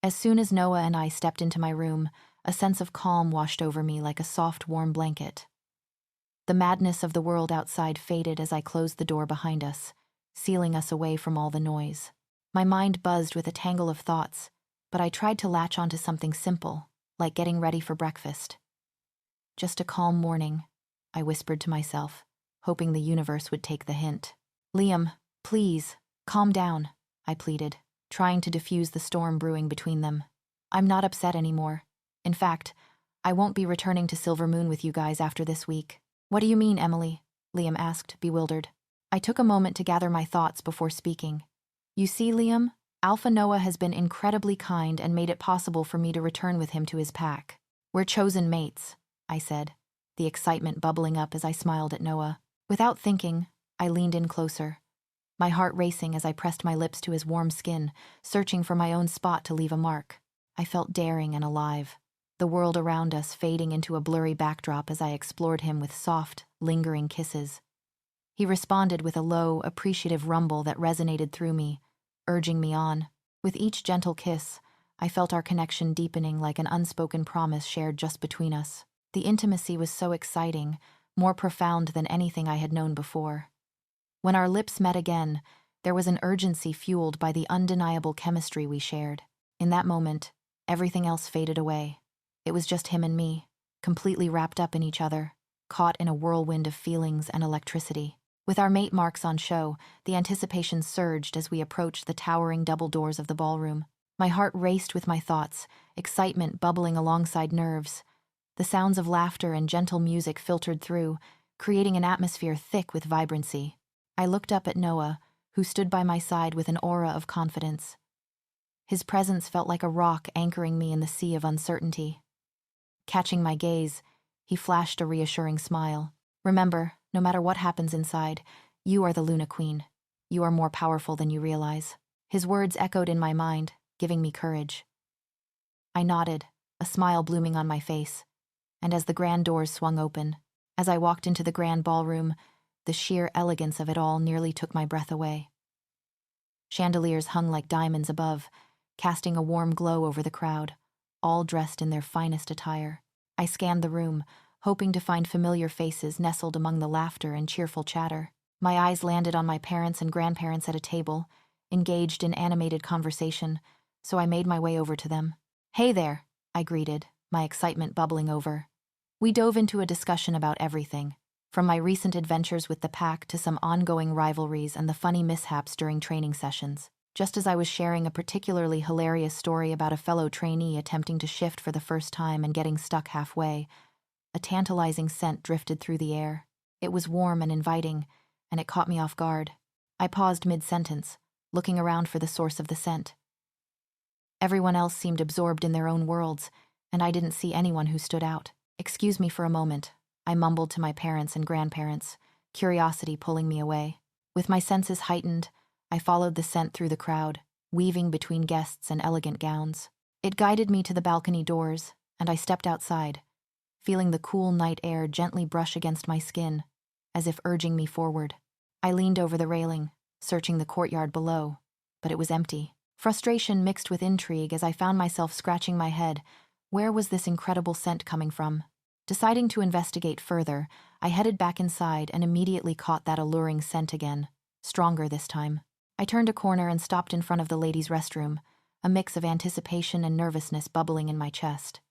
As soon as Noah and I stepped into my room, a sense of calm washed over me like a soft, warm blanket. The madness of the world outside faded as I closed the door behind us, sealing us away from all the noise. My mind buzzed with a tangle of thoughts, but I tried to latch onto something simple, like getting ready for breakfast. Just a calm morning, I whispered to myself, hoping the universe would take the hint. Liam, please, calm down, I pleaded, trying to diffuse the storm brewing between them. I'm not upset anymore. In fact, I won't be returning to Silver Moon with you guys after this week. What do you mean, Emily? Liam asked, bewildered. I took a moment to gather my thoughts before speaking. You see, Liam, Alpha Noah has been incredibly kind and made it possible for me to return with him to his pack. We're chosen mates, I said, the excitement bubbling up as I smiled at Noah. Without thinking, I leaned in closer, my heart racing as I pressed my lips to his warm skin, searching for my own spot to leave a mark. I felt daring and alive, the world around us fading into a blurry backdrop as I explored him with soft, lingering kisses. He responded with a low, appreciative rumble that resonated through me, urging me on. With each gentle kiss, I felt our connection deepening like an unspoken promise shared just between us. The intimacy was so exciting, more profound than anything I had known before. When our lips met again, there was an urgency fueled by the undeniable chemistry we shared. In that moment, everything else faded away. It was just him and me, completely wrapped up in each other, caught in a whirlwind of feelings and electricity. With our mate marks on show, the anticipation surged as we approached the towering double doors of the ballroom. My heart raced with my thoughts, excitement bubbling alongside nerves. The sounds of laughter and gentle music filtered through, creating an atmosphere thick with vibrancy. I looked up at Noah, who stood by my side with an aura of confidence. His presence felt like a rock anchoring me in the sea of uncertainty. Catching my gaze, he flashed a reassuring smile. Remember, no matter what happens inside, you are the Luna Queen. You are more powerful than you realize. His words echoed in my mind, giving me courage. I nodded, a smile blooming on my face, and as the grand doors swung open, as I walked into the grand ballroom, the sheer elegance of it all nearly took my breath away. Chandeliers hung like diamonds above, casting a warm glow over the crowd, all dressed in their finest attire. I scanned the room, hoping to find familiar faces nestled among the laughter and cheerful chatter. My eyes landed on my parents and grandparents at a table, engaged in animated conversation, so I made my way over to them. "Hey there," I greeted, my excitement bubbling over. We dove into a discussion about everything, from my recent adventures with the pack to some ongoing rivalries and the funny mishaps during training sessions. Just as I was sharing a particularly hilarious story about a fellow trainee attempting to shift for the first time and getting stuck halfway, a tantalizing scent drifted through the air. It was warm and inviting, and it caught me off guard. I paused mid-sentence, looking around for the source of the scent. Everyone else seemed absorbed in their own worlds, and I didn't see anyone who stood out. "Excuse me for a moment," I mumbled to my parents and grandparents, curiosity pulling me away. With my senses heightened, I followed the scent through the crowd, weaving between guests and elegant gowns. It guided me to the balcony doors, and I stepped outside, feeling the cool night air gently brush against my skin, as if urging me forward. I leaned over the railing, searching the courtyard below, but it was empty. Frustration mixed with intrigue as I found myself scratching my head. Where was this incredible scent coming from? Deciding to investigate further, I headed back inside and immediately caught that alluring scent again, stronger this time. I turned a corner and stopped in front of the ladies' restroom, a mix of anticipation and nervousness bubbling in my chest.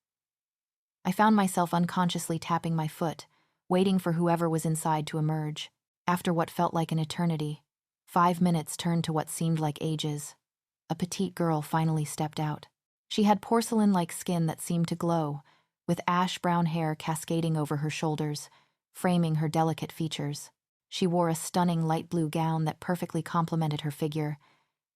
I found myself unconsciously tapping my foot, waiting for whoever was inside to emerge. After what felt like an eternity, 5 minutes turned to what seemed like ages. A petite girl finally stepped out. She had porcelain-like skin that seemed to glow, with ash-brown hair cascading over her shoulders, framing her delicate features. She wore a stunning light blue gown that perfectly complemented her figure,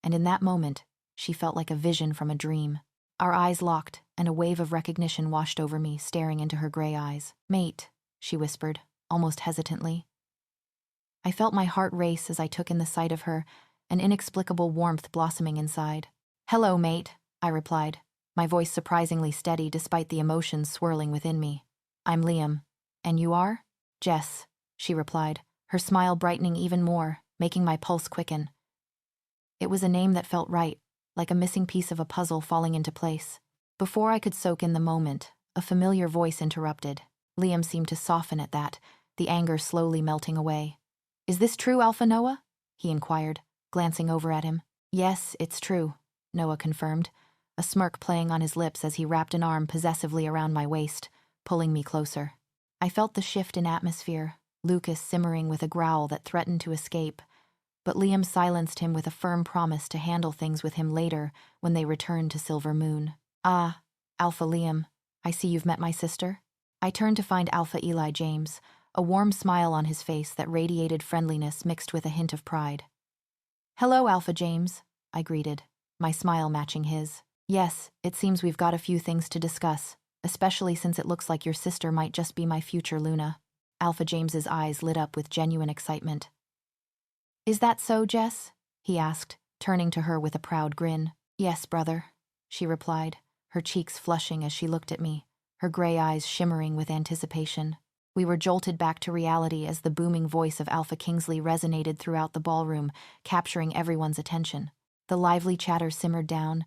and in that moment, she felt like a vision from a dream. Our eyes locked, and a wave of recognition washed over me, staring into her gray eyes. "Mate," she whispered, almost hesitantly. I felt my heart race as I took in the sight of her, an inexplicable warmth blossoming inside. "Hello, mate," I replied, my voice surprisingly steady despite the emotions swirling within me. "I'm Liam. And you are?" "Jess," she replied, her smile brightening even more, making my pulse quicken. It was a name that felt right, like a missing piece of a puzzle falling into place. Before I could soak in the moment, a familiar voice interrupted. Liam seemed to soften at that, the anger slowly melting away. "Is this true, Alpha Noah?" he inquired, glancing over at him. "Yes, it's true," Noah confirmed, a smirk playing on his lips as he wrapped an arm possessively around my waist, pulling me closer. I felt the shift in atmosphere, Lucas simmering with a growl that threatened to escape, but Liam silenced him with a firm promise to handle things with him later when they returned to Silver Moon. "Ah, Alpha Liam, I see you've met my sister." I turned to find Alpha Eli James, a warm smile on his face that radiated friendliness mixed with a hint of pride. "Hello, Alpha James," I greeted, my smile matching his. "Yes, it seems we've got a few things to discuss, especially since it looks like your sister might just be my future Luna." Alpha James's eyes lit up with genuine excitement. "Is that so, Jess?" he asked, turning to her with a proud grin. "Yes, brother," she replied, her cheeks flushing as she looked at me, her gray eyes shimmering with anticipation. We were jolted back to reality as the booming voice of Alpha Kingsley resonated throughout the ballroom, capturing everyone's attention. The lively chatter simmered down,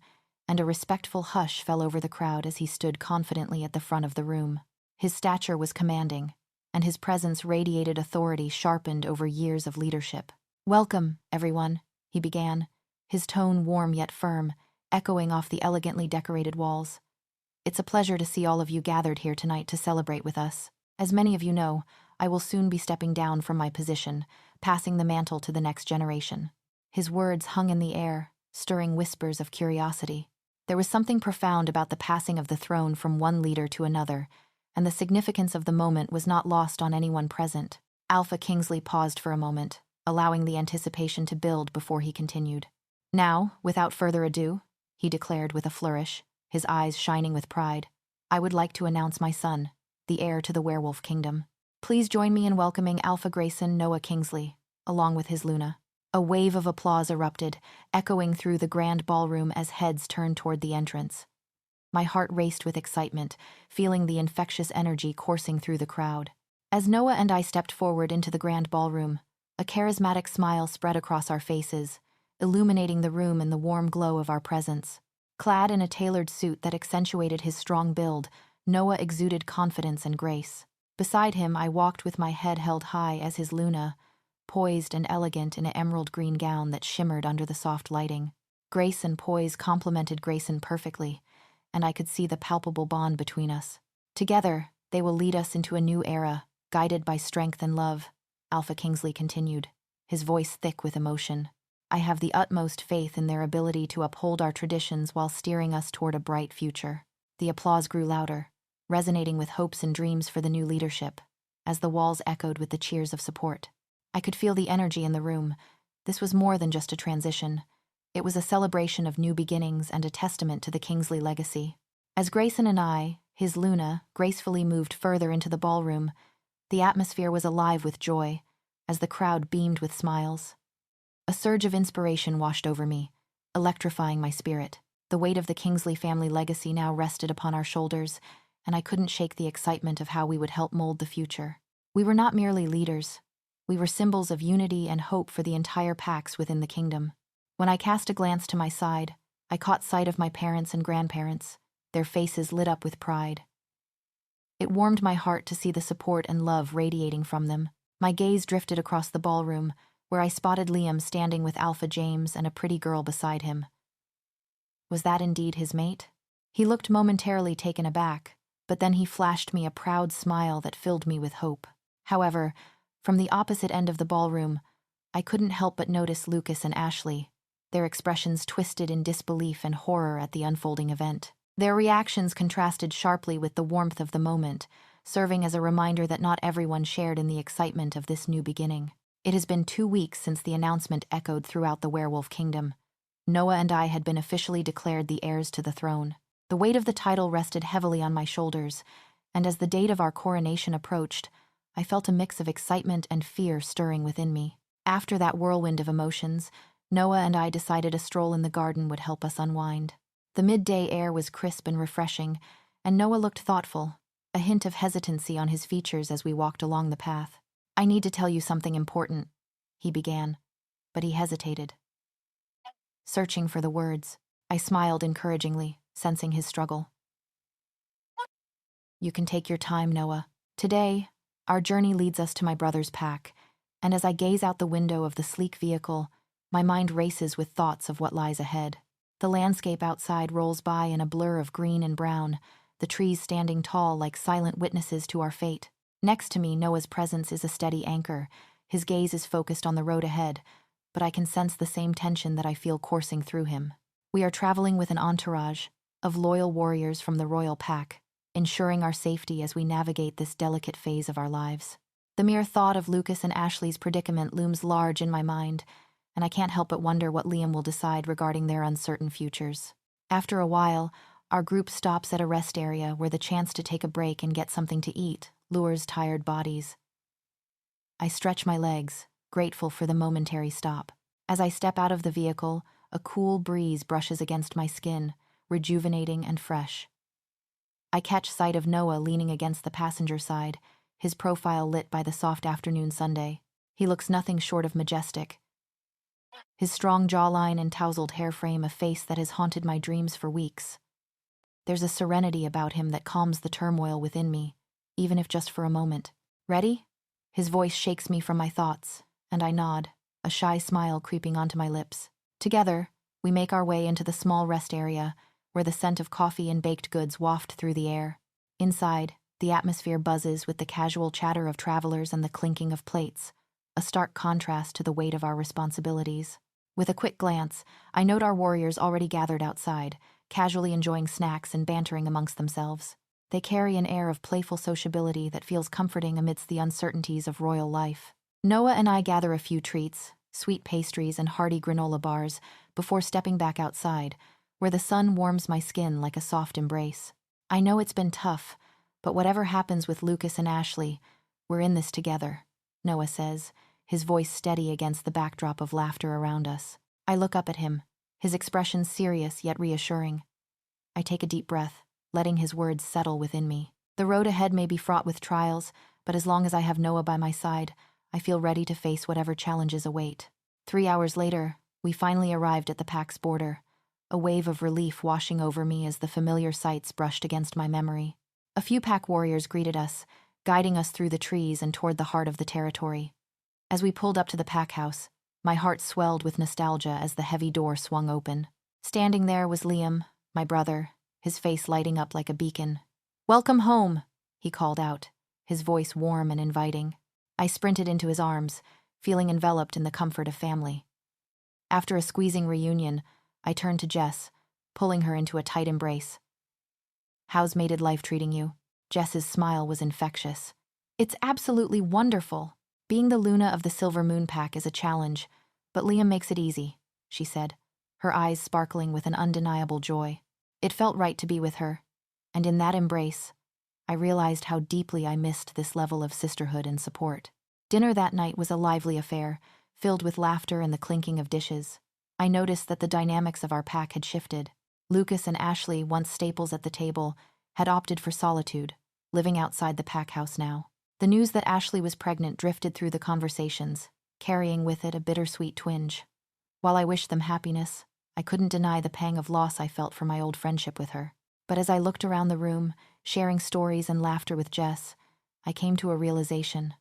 and a respectful hush fell over the crowd as he stood confidently at the front of the room. His stature was commanding, and his presence radiated authority sharpened over years of leadership. "Welcome, everyone," he began, his tone warm yet firm, echoing off the elegantly decorated walls. "It's a pleasure to see all of you gathered here tonight to celebrate with us. As many of you know, I will soon be stepping down from my position, passing the mantle to the next generation." His words hung in the air, stirring whispers of curiosity. There was something profound about the passing of the throne from one leader to another, and the significance of the moment was not lost on anyone present. Alpha Kingsley paused for a moment, allowing the anticipation to build before he continued. "Now, without further ado," he declared with a flourish, his eyes shining with pride, "I would like to announce my son, the heir to the werewolf kingdom. Please join me in welcoming Alpha Grayson Noah Kingsley, along with his Luna." A wave of applause erupted, echoing through the grand ballroom as heads turned toward the entrance. My heart raced with excitement, feeling the infectious energy coursing through the crowd. As Noah and I stepped forward into the grand ballroom, a charismatic smile spread across our faces, illuminating the room in the warm glow of our presence. Clad in a tailored suit that accentuated his strong build, Noah exuded confidence and grace. Beside him, I walked with my head held high as his Luna, poised and elegant in an emerald green gown that shimmered under the soft lighting. Grace and poise complemented Grayson perfectly, and I could see the palpable bond between us. "Together, they will lead us into a new era, guided by strength and love," Alpha Kingsley continued, his voice thick with emotion. "I have the utmost faith in their ability to uphold our traditions while steering us toward a bright future." The applause grew louder, resonating with hopes and dreams for the new leadership, as the walls echoed with the cheers of support. I could feel the energy in the room. This was more than just a transition. It was a celebration of new beginnings and a testament to the Kingsley legacy. As Grayson and I, his Luna, gracefully moved further into the ballroom, the atmosphere was alive with joy, as the crowd beamed with smiles. A surge of inspiration washed over me, electrifying my spirit. The weight of the Kingsley family legacy now rested upon our shoulders, and I couldn't shake the excitement of how we would help mold the future. We were not merely leaders. We were symbols of unity and hope for the entire Pax within the kingdom. When I cast a glance to my side, I caught sight of my parents and grandparents, their faces lit up with pride. It warmed my heart to see the support and love radiating from them. My gaze drifted across the ballroom, where I spotted Liam standing with Alpha James and a pretty girl beside him. Was that indeed his mate? He looked momentarily taken aback, but then he flashed me a proud smile that filled me with hope. However, from the opposite end of the ballroom, I couldn't help but notice Lucas and Ashley, their expressions twisted in disbelief and horror at the unfolding event. Their reactions contrasted sharply with the warmth of the moment, serving as a reminder that not everyone shared in the excitement of this new beginning. It has been 2 weeks since the announcement echoed throughout the werewolf kingdom. Noah and I had been officially declared the heirs to the throne. The weight of the title rested heavily on my shoulders, and as the date of our coronation approached, I felt a mix of excitement and fear stirring within me. After that whirlwind of emotions, Noah and I decided a stroll in the garden would help us unwind. The midday air was crisp and refreshing, and Noah looked thoughtful, a hint of hesitancy on his features as we walked along the path. "I need to tell you something important," he began, but he hesitated, searching for the words. I smiled encouragingly, sensing his struggle. You can take your time, Noah. Today, our journey leads us to my brother's pack, and as I gaze out the window of the sleek vehicle, my mind races with thoughts of what lies ahead. The landscape outside rolls by in a blur of green and brown, the trees standing tall like silent witnesses to our fate. Next to me, Noah's presence is a steady anchor. His gaze is focused on the road ahead, but I can sense the same tension that I feel coursing through him. We are traveling with an entourage of loyal warriors from the royal pack, ensuring our safety as we navigate this delicate phase of our lives. The mere thought of Lucas and Ashley's predicament looms large in my mind, and I can't help but wonder what Liam will decide regarding their uncertain futures. After a while, our group stops at a rest area where the chance to take a break and get something to eat lures tired bodies. I stretch my legs, grateful for the momentary stop. As I step out of the vehicle, a cool breeze brushes against my skin, rejuvenating and fresh. I catch sight of Noah leaning against the passenger side, his profile lit by the soft afternoon sunday. He looks nothing short of majestic. His strong jawline and tousled hair frame a face that has haunted my dreams for weeks. There's a serenity about him that calms the turmoil within me, even if just for a moment. Ready? His voice shakes me from my thoughts, and I nod, a shy smile creeping onto my lips. Together, we make our way into the small rest area, where the scent of coffee and baked goods waft through the air. Inside, the atmosphere buzzes with the casual chatter of travelers and the clinking of plates, a stark contrast to the weight of our responsibilities. With a quick glance, I note our warriors already gathered outside, casually enjoying snacks and bantering amongst themselves. They carry an air of playful sociability that feels comforting amidst the uncertainties of royal life. Noah and I gather a few treats, sweet pastries and hearty granola bars, before stepping back outside, where the sun warms my skin like a soft embrace. I know it's been tough, but whatever happens with Lucas and Ashley, we're in this together, Noah says, his voice steady against the backdrop of laughter around us. I look up at him, his expression serious yet reassuring. I take a deep breath, letting his words settle within me. The road ahead may be fraught with trials, but as long as I have Noah by my side, I feel ready to face whatever challenges await. 3 hours later, we finally arrived at the pack's border, a wave of relief washing over me as the familiar sights brushed against my memory. A few pack warriors greeted us, guiding us through the trees and toward the heart of the territory. As we pulled up to the pack house, my heart swelled with nostalgia as the heavy door swung open. Standing there was Liam, my brother, his face lighting up like a beacon. "Welcome home," he called out, his voice warm and inviting. I sprinted into his arms, feeling enveloped in the comfort of family. After a squeezing reunion, I turned to Jess, pulling her into a tight embrace. "How's mated life treating you?" Jess's smile was infectious. "It's absolutely wonderful. Being the Luna of the Silver Moon Pack is a challenge, but Liam makes it easy," she said, her eyes sparkling with an undeniable joy. It felt right to be with her, and in that embrace, I realized how deeply I missed this level of sisterhood and support. Dinner that night was a lively affair, filled with laughter and the clinking of dishes. I noticed that the dynamics of our pack had shifted. Lucas and Ashley, once staples at the table, had opted for solitude, living outside the pack house now. The news that Ashley was pregnant drifted through the conversations, carrying with it a bittersweet twinge. While I wished them happiness, I couldn't deny the pang of loss I felt for my old friendship with her. But as I looked around the room, sharing stories and laughter with Jess, I came to a realization.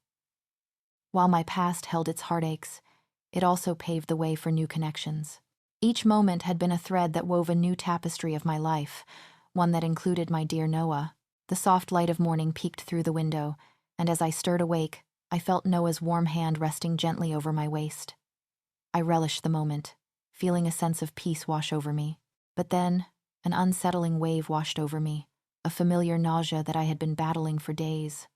While my past held its heartaches, it also paved the way for new connections. Each moment had been a thread that wove a new tapestry of my life, one that included my dear Noah. The soft light of morning peeked through the window, and as I stirred awake, I felt Noah's warm hand resting gently over my waist. I relished the moment, feeling a sense of peace wash over me. But then, an unsettling wave washed over me, a familiar nausea that I had been battling for days.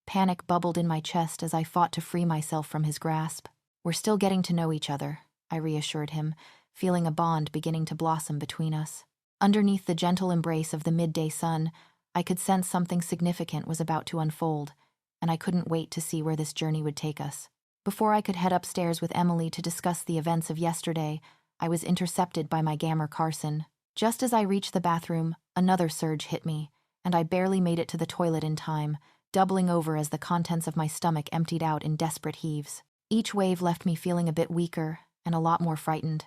Panic bubbled in my chest as I fought to free myself from his grasp. "We're still getting to know each other," I reassured him, feeling a bond beginning to blossom between us. Underneath the gentle embrace of the midday sun, I could sense something significant was about to unfold, and I couldn't wait to see where this journey would take us. Before I could head upstairs with Emily to discuss the events of yesterday, I was intercepted by my gammer Carson. Just as I reached the bathroom, another surge hit me, and I barely made it to the toilet in time, doubling over as the contents of my stomach emptied out in desperate heaves. Each wave left me feeling a bit weaker and a lot more frightened.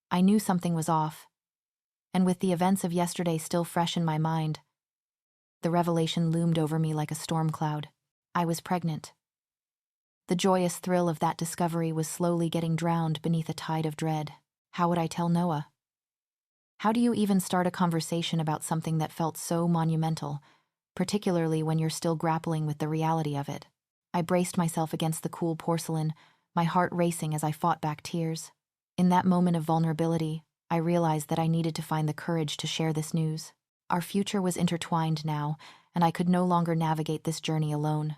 I knew something was off, and with the events of yesterday still fresh in my mind, the revelation loomed over me like a storm cloud. I was pregnant. The joyous thrill of that discovery was slowly getting drowned beneath a tide of dread. How would I tell Noah? How do you even start a conversation about something that felt so monumental, particularly when you're still grappling with the reality of it? I braced myself against the cool porcelain, my heart racing as I fought back tears. In that moment of vulnerability, I realized that I needed to find the courage to share this news. Our future was intertwined now, and I could no longer navigate this journey alone.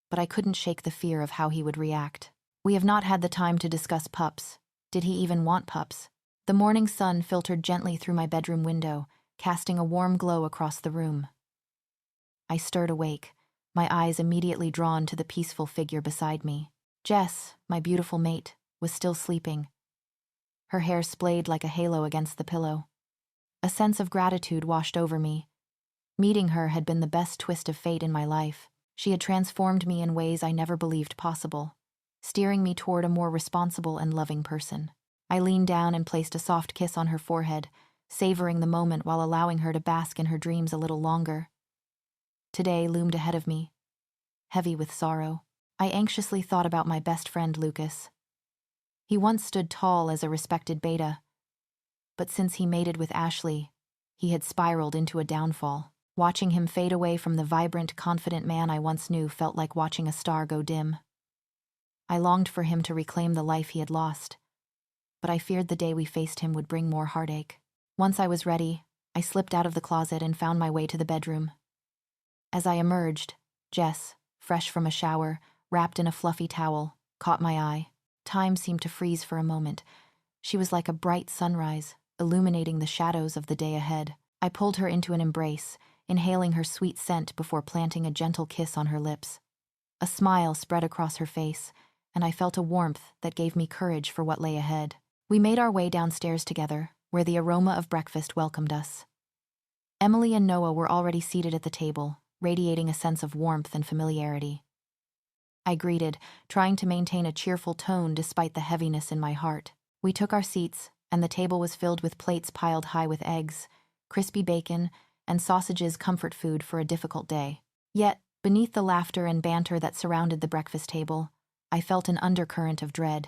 But I couldn't shake the fear of how he would react. We have not had the time to discuss pups. Did he even want pups? The morning sun filtered gently through my bedroom window, casting a warm glow across the room. I stirred awake, my eyes immediately drawn to the peaceful figure beside me. Jess, my beautiful mate, was still sleeping. Her hair splayed like a halo against the pillow. A sense of gratitude washed over me. Meeting her had been the best twist of fate in my life. She had transformed me in ways I never believed possible, steering me toward a more responsible and loving person. I leaned down and placed a soft kiss on her forehead, savoring the moment while allowing her to bask in her dreams a little longer. Today loomed ahead of me, heavy with sorrow. I anxiously thought about my best friend Lucas. He once stood tall as a respected beta, but since he mated with Ashley, he had spiraled into a downfall. Watching him fade away from the vibrant, confident man I once knew felt like watching a star go dim. I longed for him to reclaim the life he had lost, but I feared the day we faced him would bring more heartache. Once I was ready, I slipped out of the closet and found my way to the bedroom. As I emerged, Jess, fresh from a shower, wrapped in a fluffy towel, caught my eye. Time seemed to freeze for a moment. She was like a bright sunrise, illuminating the shadows of the day ahead. I pulled her into an embrace, inhaling her sweet scent before planting a gentle kiss on her lips. A smile spread across her face, and I felt a warmth that gave me courage for what lay ahead. We made our way downstairs together, where the aroma of breakfast welcomed us. Emily and Noah were already seated at the table, radiating a sense of warmth and familiarity. I greeted, trying to maintain a cheerful tone despite the heaviness in my heart. We took our seats, and the table was filled with plates piled high with eggs, crispy bacon, and sausages, comfort food for a difficult day. Yet, beneath the laughter and banter that surrounded the breakfast table, I felt an undercurrent of dread.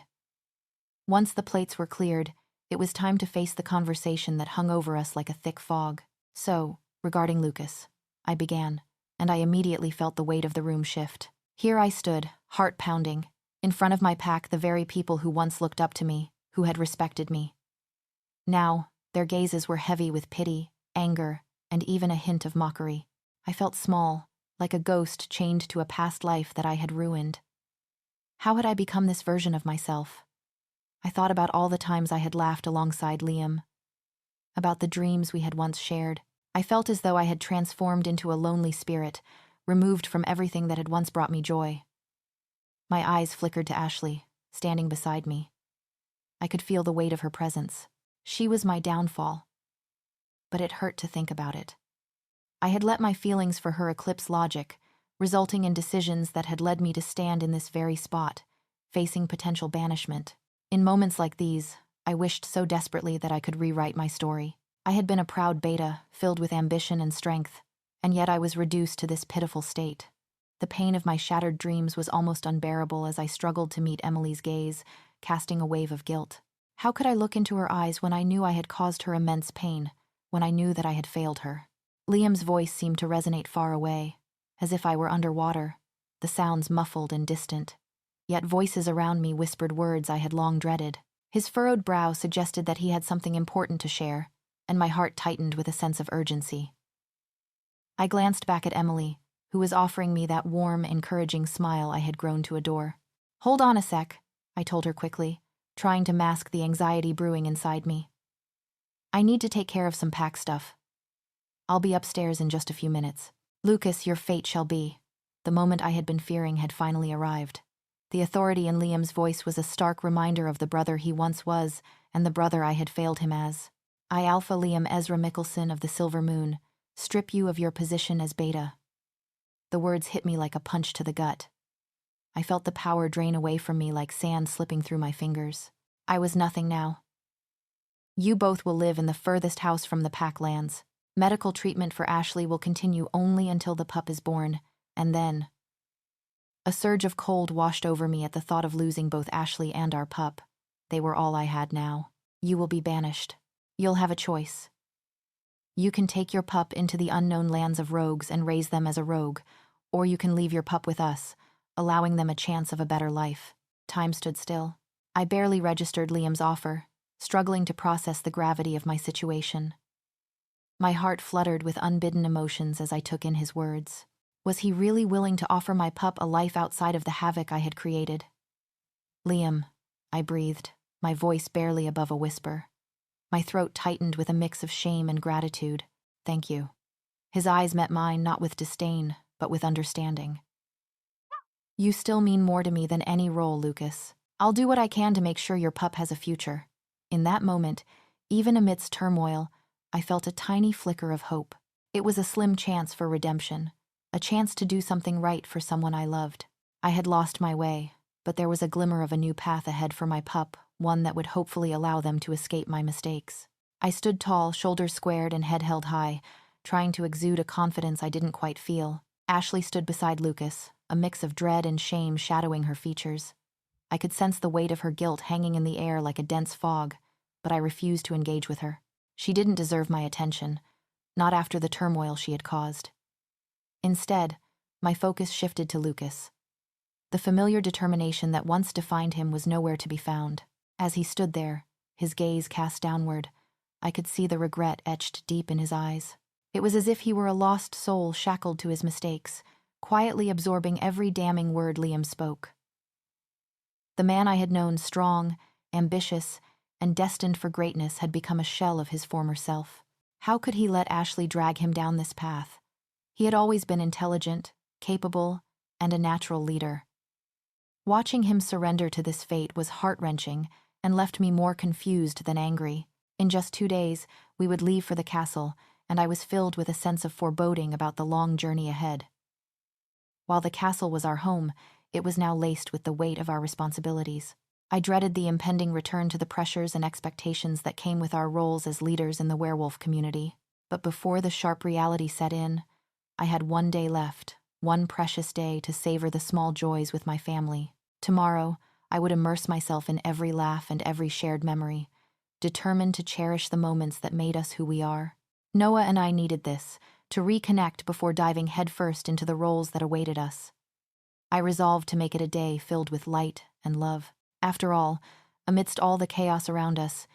Once the plates were cleared, it was time to face the conversation that hung over us like a thick fog. So, regarding Lucas, I began, and I immediately felt the weight of the room shift. Here I stood, heart pounding, in front of my pack, the very people who once looked up to me, who had respected me. Now, their gazes were heavy with pity, anger, and even a hint of mockery. I felt small, like a ghost chained to a past life that I had ruined. How had I become this version of myself? I thought about all the times I had laughed alongside Liam, about the dreams we had once shared. I felt as though I had transformed into a lonely spirit, removed from everything that had once brought me joy. My eyes flickered to Ashley, standing beside me. I could feel the weight of her presence. She was my downfall. But it hurt to think about it. I had let my feelings for her eclipse logic, resulting in decisions that had led me to stand in this very spot, facing potential banishment. In moments like these, I wished so desperately that I could rewrite my story. I had been a proud beta, filled with ambition and strength, and yet I was reduced to this pitiful state. The pain of my shattered dreams was almost unbearable as I struggled to meet Emily's gaze, casting a wave of guilt. How could I look into her eyes when I knew I had caused her immense pain, when I knew that I had failed her? Liam's voice seemed to resonate far away, as if I were underwater, the sounds muffled and distant. Yet voices around me whispered words I had long dreaded. His furrowed brow suggested that he had something important to share, and my heart tightened with a sense of urgency. I glanced back at Emily, who was offering me that warm, encouraging smile I had grown to adore. "Hold on a sec," I told her quickly, trying to mask the anxiety brewing inside me. "I need to take care of some pack stuff. I'll be upstairs in just a few minutes." "Lucas, your fate shall be." The moment I had been fearing had finally arrived. The authority in Liam's voice was a stark reminder of the brother he once was and the brother I had failed him as. "I, Alpha Liam Ezra Mickelson of the Silver Moon, strip you of your position as beta." The words hit me like a punch to the gut. I felt the power drain away from me like sand slipping through my fingers. I was nothing now, You both will live in the furthest house from the pack lands. Medical treatment for Ashley will continue only until the pup is born, and then... A surge of cold washed over me at the thought of losing both Ashley and our pup. They were all I had now. You will be banished. You'll have a choice. You can take your pup into the unknown lands of rogues and raise them as a rogue, or you can leave your pup with us, allowing them a chance of a better life. Time stood still. I barely registered Liam's offer, struggling to process the gravity of my situation. My heart fluttered with unbidden emotions as I took in his words. Was he really willing to offer my pup a life outside of the havoc I had created? Liam, I breathed, my voice barely above a whisper. My throat tightened with a mix of shame and gratitude. Thank you. His eyes met mine not with disdain, but with understanding. You still mean more to me than any role, Lucas. I'll do what I can to make sure your pup has a future. In that moment, even amidst turmoil, I felt a tiny flicker of hope. It was a slim chance for redemption, a chance to do something right for someone I loved. I had lost my way, but there was a glimmer of a new path ahead for my pup, one that would hopefully allow them to escape my mistakes. I stood tall, shoulders squared and head held high, trying to exude a confidence I didn't quite feel. Ashley stood beside Lucas, a mix of dread and shame shadowing her features. I could sense the weight of her guilt hanging in the air like a dense fog, but I refused to engage with her. She didn't deserve my attention, not after the turmoil she had caused. Instead, my focus shifted to Lucas. The familiar determination that once defined him was nowhere to be found. As he stood there, his gaze cast downward, I could see the regret etched deep in his eyes. It was as if he were a lost soul shackled to his mistakes, quietly absorbing every damning word Liam spoke. The man I had known strong, ambitious, and destined for greatness had become a shell of his former self. How could he let Ashley drag him down this path? He had always been intelligent, capable, and a natural leader. Watching him surrender to this fate was heart-wrenching and left me more confused than angry. In just 2 days, we would leave for the castle, and I was filled with a sense of foreboding about the long journey ahead. While the castle was our home, it was now laced with the weight of our responsibilities. I dreaded the impending return to the pressures and expectations that came with our roles as leaders in the werewolf community. But before the sharp reality set in, I had 1 day left, one precious day to savor the small joys with my family. Tomorrow, I would immerse myself in every laugh and every shared memory, determined to cherish the moments that made us who we are. Noah and I needed this, to reconnect before diving headfirst into the roles that awaited us. I resolved to make it a day filled with light and love. After all, amidst all the chaos around us,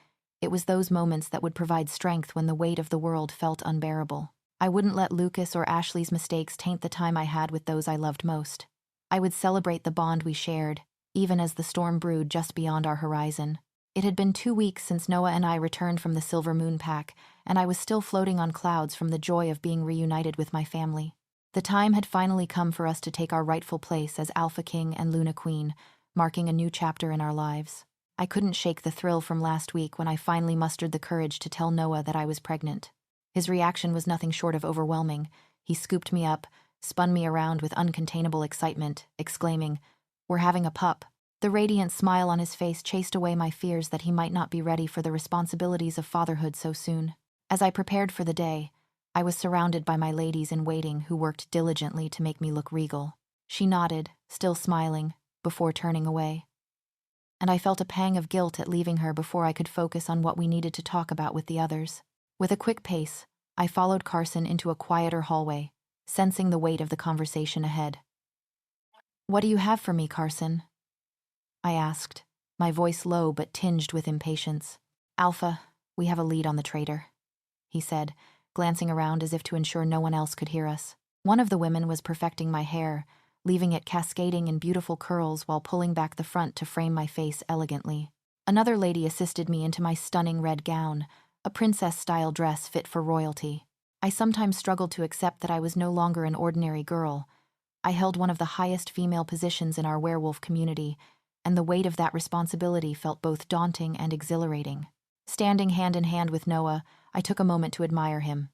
it was those moments that would provide strength when the weight of the world felt unbearable. I wouldn't let Lucas or Ashley's mistakes taint the time I had with those I loved most. I would celebrate the bond we shared, even as the storm brewed just beyond our horizon. It had been 2 weeks since Noah and I returned from the Silver Moon Pack, and I was still floating on clouds from the joy of being reunited with my family. The time had finally come for us to take our rightful place as Alpha King and Luna Queen, marking a new chapter in our lives. I couldn't shake the thrill from last week when I finally mustered the courage to tell Noah that I was pregnant. His reaction was nothing short of overwhelming. He scooped me up, spun me around with uncontainable excitement, exclaiming, "We're having a pup." The radiant smile on his face chased away my fears that he might not be ready for the responsibilities of fatherhood so soon. As I prepared for the day, I was surrounded by my ladies-in-waiting who worked diligently to make me look regal. She nodded, still smiling, before turning away. And I felt a pang of guilt at leaving her before I could focus on what we needed to talk about with the others. With a quick pace, I followed Carson into a quieter hallway, sensing the weight of the conversation ahead. "What do you have for me, Carson?" I asked, my voice low but tinged with impatience. "Alpha, we have a lead on the traitor," he said, glancing around as if to ensure no one else could hear us. One of the women was perfecting my hair, leaving it cascading in beautiful curls while pulling back the front to frame my face elegantly. Another lady assisted me into my stunning red gown, a princess-style dress fit for royalty. I sometimes struggled to accept that I was no longer an ordinary girl. I held one of the highest female positions in our werewolf community, and the weight of that responsibility felt both daunting and exhilarating. Standing hand in hand with Noah, I took a moment to admire him.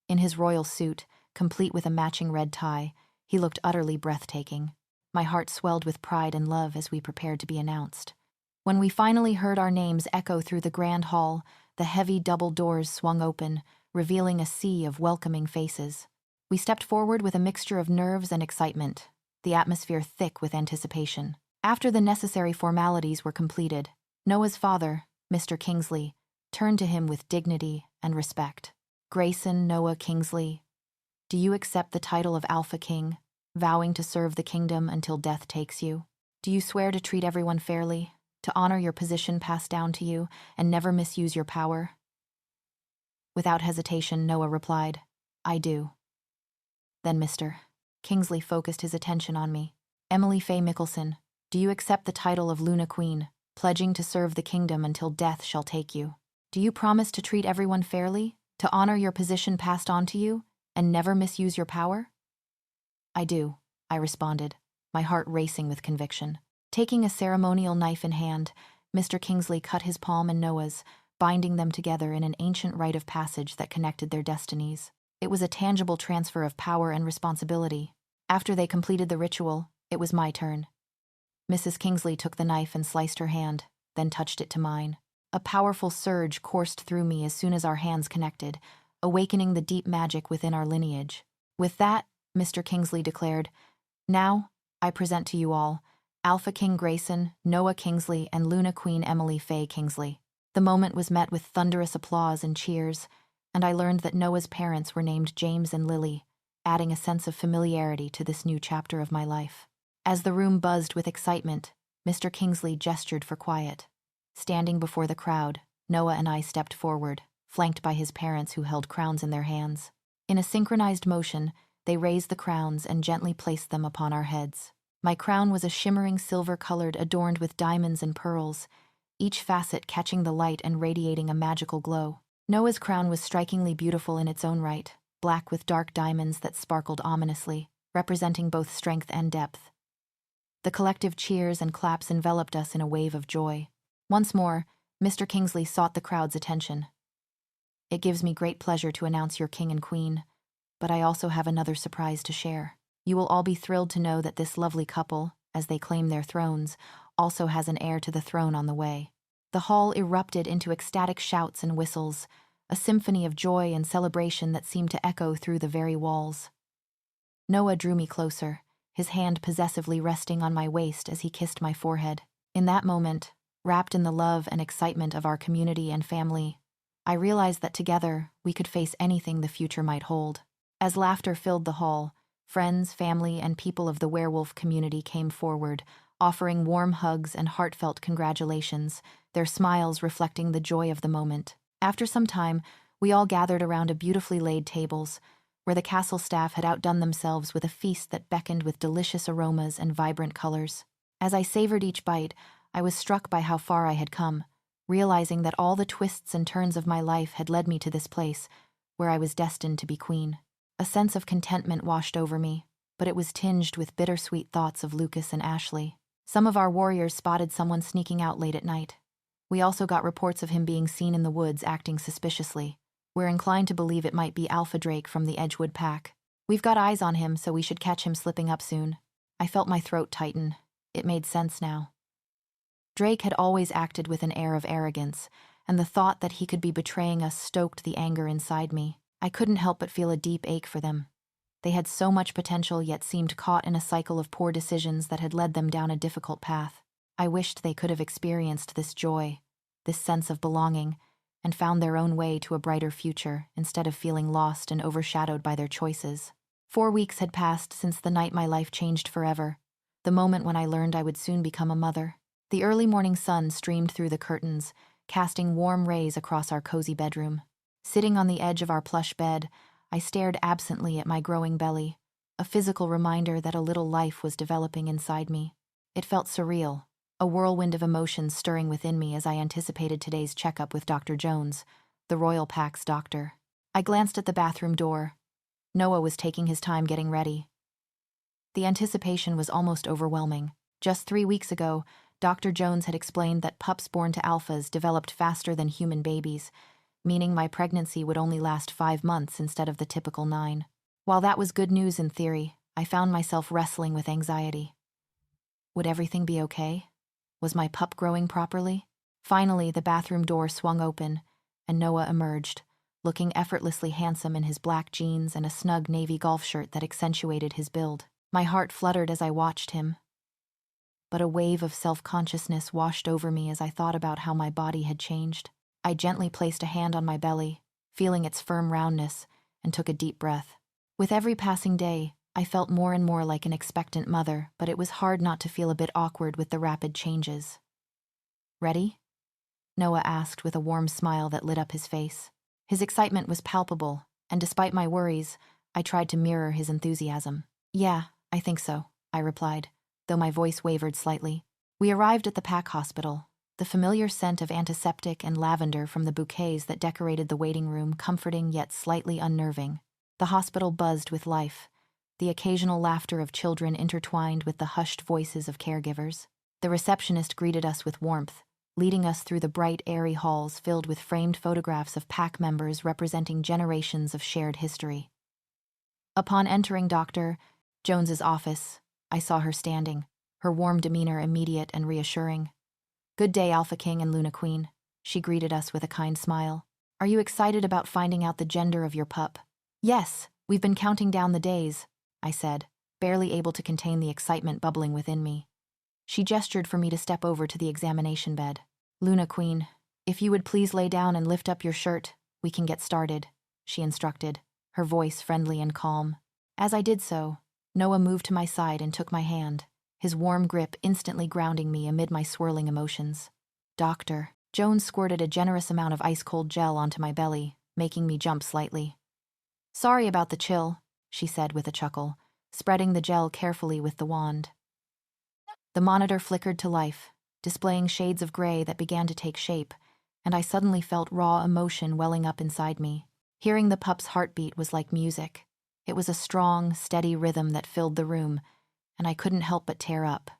In his royal suit, complete with a matching red tie, he looked utterly breathtaking. My heart swelled with pride and love as we prepared to be announced. When we finally heard our names echo through the grand hall, The heavy double doors swung open, revealing a sea of welcoming faces. We stepped forward with a mixture of nerves and excitement, the atmosphere thick with anticipation. After the necessary formalities were completed, Noah's father, Mr. Kingsley, turned to him with dignity and respect. "Grayson Noah Kingsley, do you accept the title of Alpha King, vowing to serve the kingdom until death takes you? Do you swear to treat everyone fairly, to honor your position passed down to you, and never misuse your power?" Without hesitation, Noah replied, "I do." Then Mr. Kingsley focused his attention on me. "Emily Faye Mickelson, do you accept the title of Luna Queen, pledging to serve the kingdom until death shall take you? Do you promise to treat everyone fairly, to honor your position passed on to you, and never misuse your power?" "I do," I responded, my heart racing with conviction. Taking a ceremonial knife in hand, Mr. Kingsley cut his palm and Noah's, binding them together in an ancient rite of passage that connected their destinies. It was a tangible transfer of power and responsibility. After they completed the ritual, it was my turn. Mrs. Kingsley took the knife and sliced her hand, then touched it to mine. A powerful surge coursed through me as soon as our hands connected, awakening the deep magic within our lineage. "With that," Mr. Kingsley declared, "now, I present to you all Alpha King Grayson, Noah Kingsley, and Luna Queen Emily Faye Kingsley." The moment was met with thunderous applause and cheers, and I learned that Noah's parents were named James and Lily, adding a sense of familiarity to this new chapter of my life. As the room buzzed with excitement, Mr. Kingsley gestured for quiet. Standing before the crowd, Noah and I stepped forward, flanked by his parents who held crowns in their hands. In a synchronized motion, they raised the crowns and gently placed them upon our heads. My crown was a shimmering silver-colored adorned with diamonds and pearls, each facet catching the light and radiating a magical glow. Noah's crown was strikingly beautiful in its own right, black with dark diamonds that sparkled ominously, representing both strength and depth. The collective cheers and claps enveloped us in a wave of joy. Once more, Mr. Kingsley sought the crowd's attention. "It gives me great pleasure to announce your king and queen, but I also have another surprise to share. You will all be thrilled to know that this lovely couple, as they claim their thrones, also has an heir to the throne on the way." The hall erupted into ecstatic shouts and whistles, a symphony of joy and celebration that seemed to echo through the very walls. Noah drew me closer, his hand possessively resting on my waist as he kissed my forehead. In that moment, wrapped in the love and excitement of our community and family, I realized that together we could face anything the future might hold. As laughter filled the hall, friends, family, and people of the werewolf community came forward, offering warm hugs and heartfelt congratulations, their smiles reflecting the joy of the moment. After some time, we all gathered around a beautifully laid tables, where the castle staff had outdone themselves with a feast that beckoned with delicious aromas and vibrant colors. As I savored each bite, I was struck by how far I had come, realizing that all the twists and turns of my life had led me to this place, where I was destined to be queen. A sense of contentment washed over me, but it was tinged with bittersweet thoughts of Lucas and Ashley. Some of our warriors spotted someone sneaking out late at night. We also got reports of him being seen in the woods acting suspiciously. We're inclined to believe it might be Alpha Drake from the Edgewood Pack. We've got eyes on him, so we should catch him slipping up soon. I felt my throat tighten. It made sense now. Drake had always acted with an air of arrogance, and the thought that he could be betraying us stoked the anger inside me. I couldn't help but feel a deep ache for them. They had so much potential, yet seemed caught in a cycle of poor decisions that had led them down a difficult path. I wished they could have experienced this joy, this sense of belonging, and found their own way to a brighter future instead of feeling lost and overshadowed by their choices. 4 weeks had passed since the night my life changed forever, the moment when I learned I would soon become a mother. The early morning sun streamed through the curtains, casting warm rays across our cozy bedroom. Sitting on the edge of our plush bed, I stared absently at my growing belly, a physical reminder that a little life was developing inside me. It felt surreal, a whirlwind of emotions stirring within me as I anticipated today's checkup with Dr. Jones, the Royal Pack's doctor. I glanced at the bathroom door. Noah was taking his time getting ready. The anticipation was almost overwhelming. Just 3 weeks ago, Dr. Jones had explained that pups born to alphas developed faster than human babies, meaning my pregnancy would only last 5 months instead of the typical 9. While that was good news in theory, I found myself wrestling with anxiety. Would everything be okay? Was my pup growing properly? Finally, the bathroom door swung open, and Noah emerged, looking effortlessly handsome in his black jeans and a snug navy golf shirt that accentuated his build. My heart fluttered as I watched him, but a wave of self-consciousness washed over me as I thought about how my body had changed. I gently placed a hand on my belly, feeling its firm roundness, and took a deep breath. With every passing day, I felt more and more like an expectant mother, but it was hard not to feel a bit awkward with the rapid changes. "Ready?" Noah asked with a warm smile that lit up his face. His excitement was palpable, and despite my worries, I tried to mirror his enthusiasm. "Yeah, I think so," I replied, though my voice wavered slightly. We arrived at the pack hospital, the familiar scent of antiseptic and lavender from the bouquets that decorated the waiting room comforting yet slightly unnerving. The hospital buzzed with life, the occasional laughter of children intertwined with the hushed voices of caregivers. The receptionist greeted us with warmth, leading us through the bright, airy halls filled with framed photographs of pack members representing generations of shared history. Upon entering Dr. Jones's office, I saw her standing, her warm demeanor immediate and reassuring. "Good day, Alpha King and Luna Queen," she greeted us with a kind smile. "Are you excited about finding out the gender of your pup?" "Yes, we've been counting down the days," I said, barely able to contain the excitement bubbling within me. She gestured for me to step over to the examination bed. "Luna Queen, if you would please lay down and lift up your shirt, we can get started," she instructed, her voice friendly and calm. As I did so, Noah moved to my side and took my hand, his warm grip instantly grounding me amid my swirling emotions. Dr. Jones squirted a generous amount of ice-cold gel onto my belly, making me jump slightly. "Sorry about the chill," she said with a chuckle, spreading the gel carefully with the wand. The monitor flickered to life, displaying shades of gray that began to take shape, and I suddenly felt raw emotion welling up inside me. Hearing the pup's heartbeat was like music. It was a strong, steady rhythm that filled the room, and I couldn't help but tear up.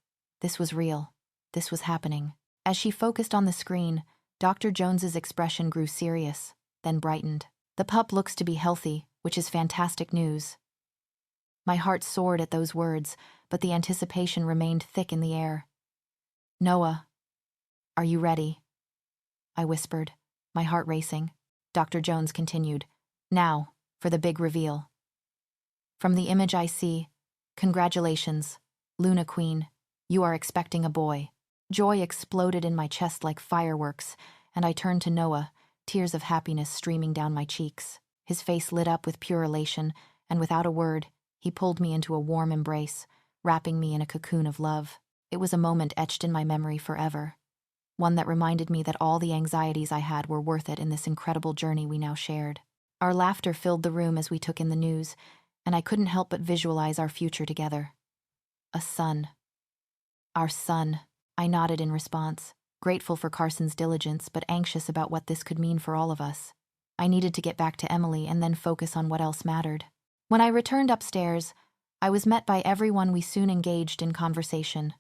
This was real. This was happening. As she focused on the screen, Dr. Jones's expression grew serious, then brightened. "The pup looks to be healthy, which is fantastic news." My heart soared at those words, but the anticipation remained thick in the air. "Noah, are you ready?" I whispered, my heart racing. Dr. Jones continued, "Now, for the big reveal. From the image I see, congratulations, Luna Queen, you are expecting a boy." Joy exploded in my chest like fireworks, and I turned to Noah, tears of happiness streaming down my cheeks. His face lit up with pure elation, and without a word, he pulled me into a warm embrace, wrapping me in a cocoon of love. It was a moment etched in my memory forever, one that reminded me that all the anxieties I had were worth it in this incredible journey we now shared. Our laughter filled the room as we took in the news, and I couldn't help but visualize our future together. A son. Our son. I nodded in response, grateful for Carson's diligence but anxious about what this could mean for all of us. I needed to get back to Emily and then focus on what else mattered. When I returned upstairs, I was met by everyone we soon engaged in conversation.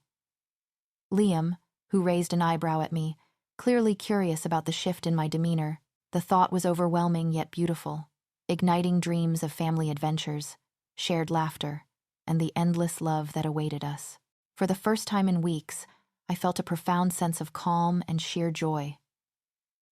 Liam, who raised an eyebrow at me, clearly curious about the shift in my demeanor. The thought was overwhelming yet beautiful, igniting dreams of family adventures, shared laughter, and the endless love that awaited us. For the first time in weeks, I felt a profound sense of calm and sheer joy.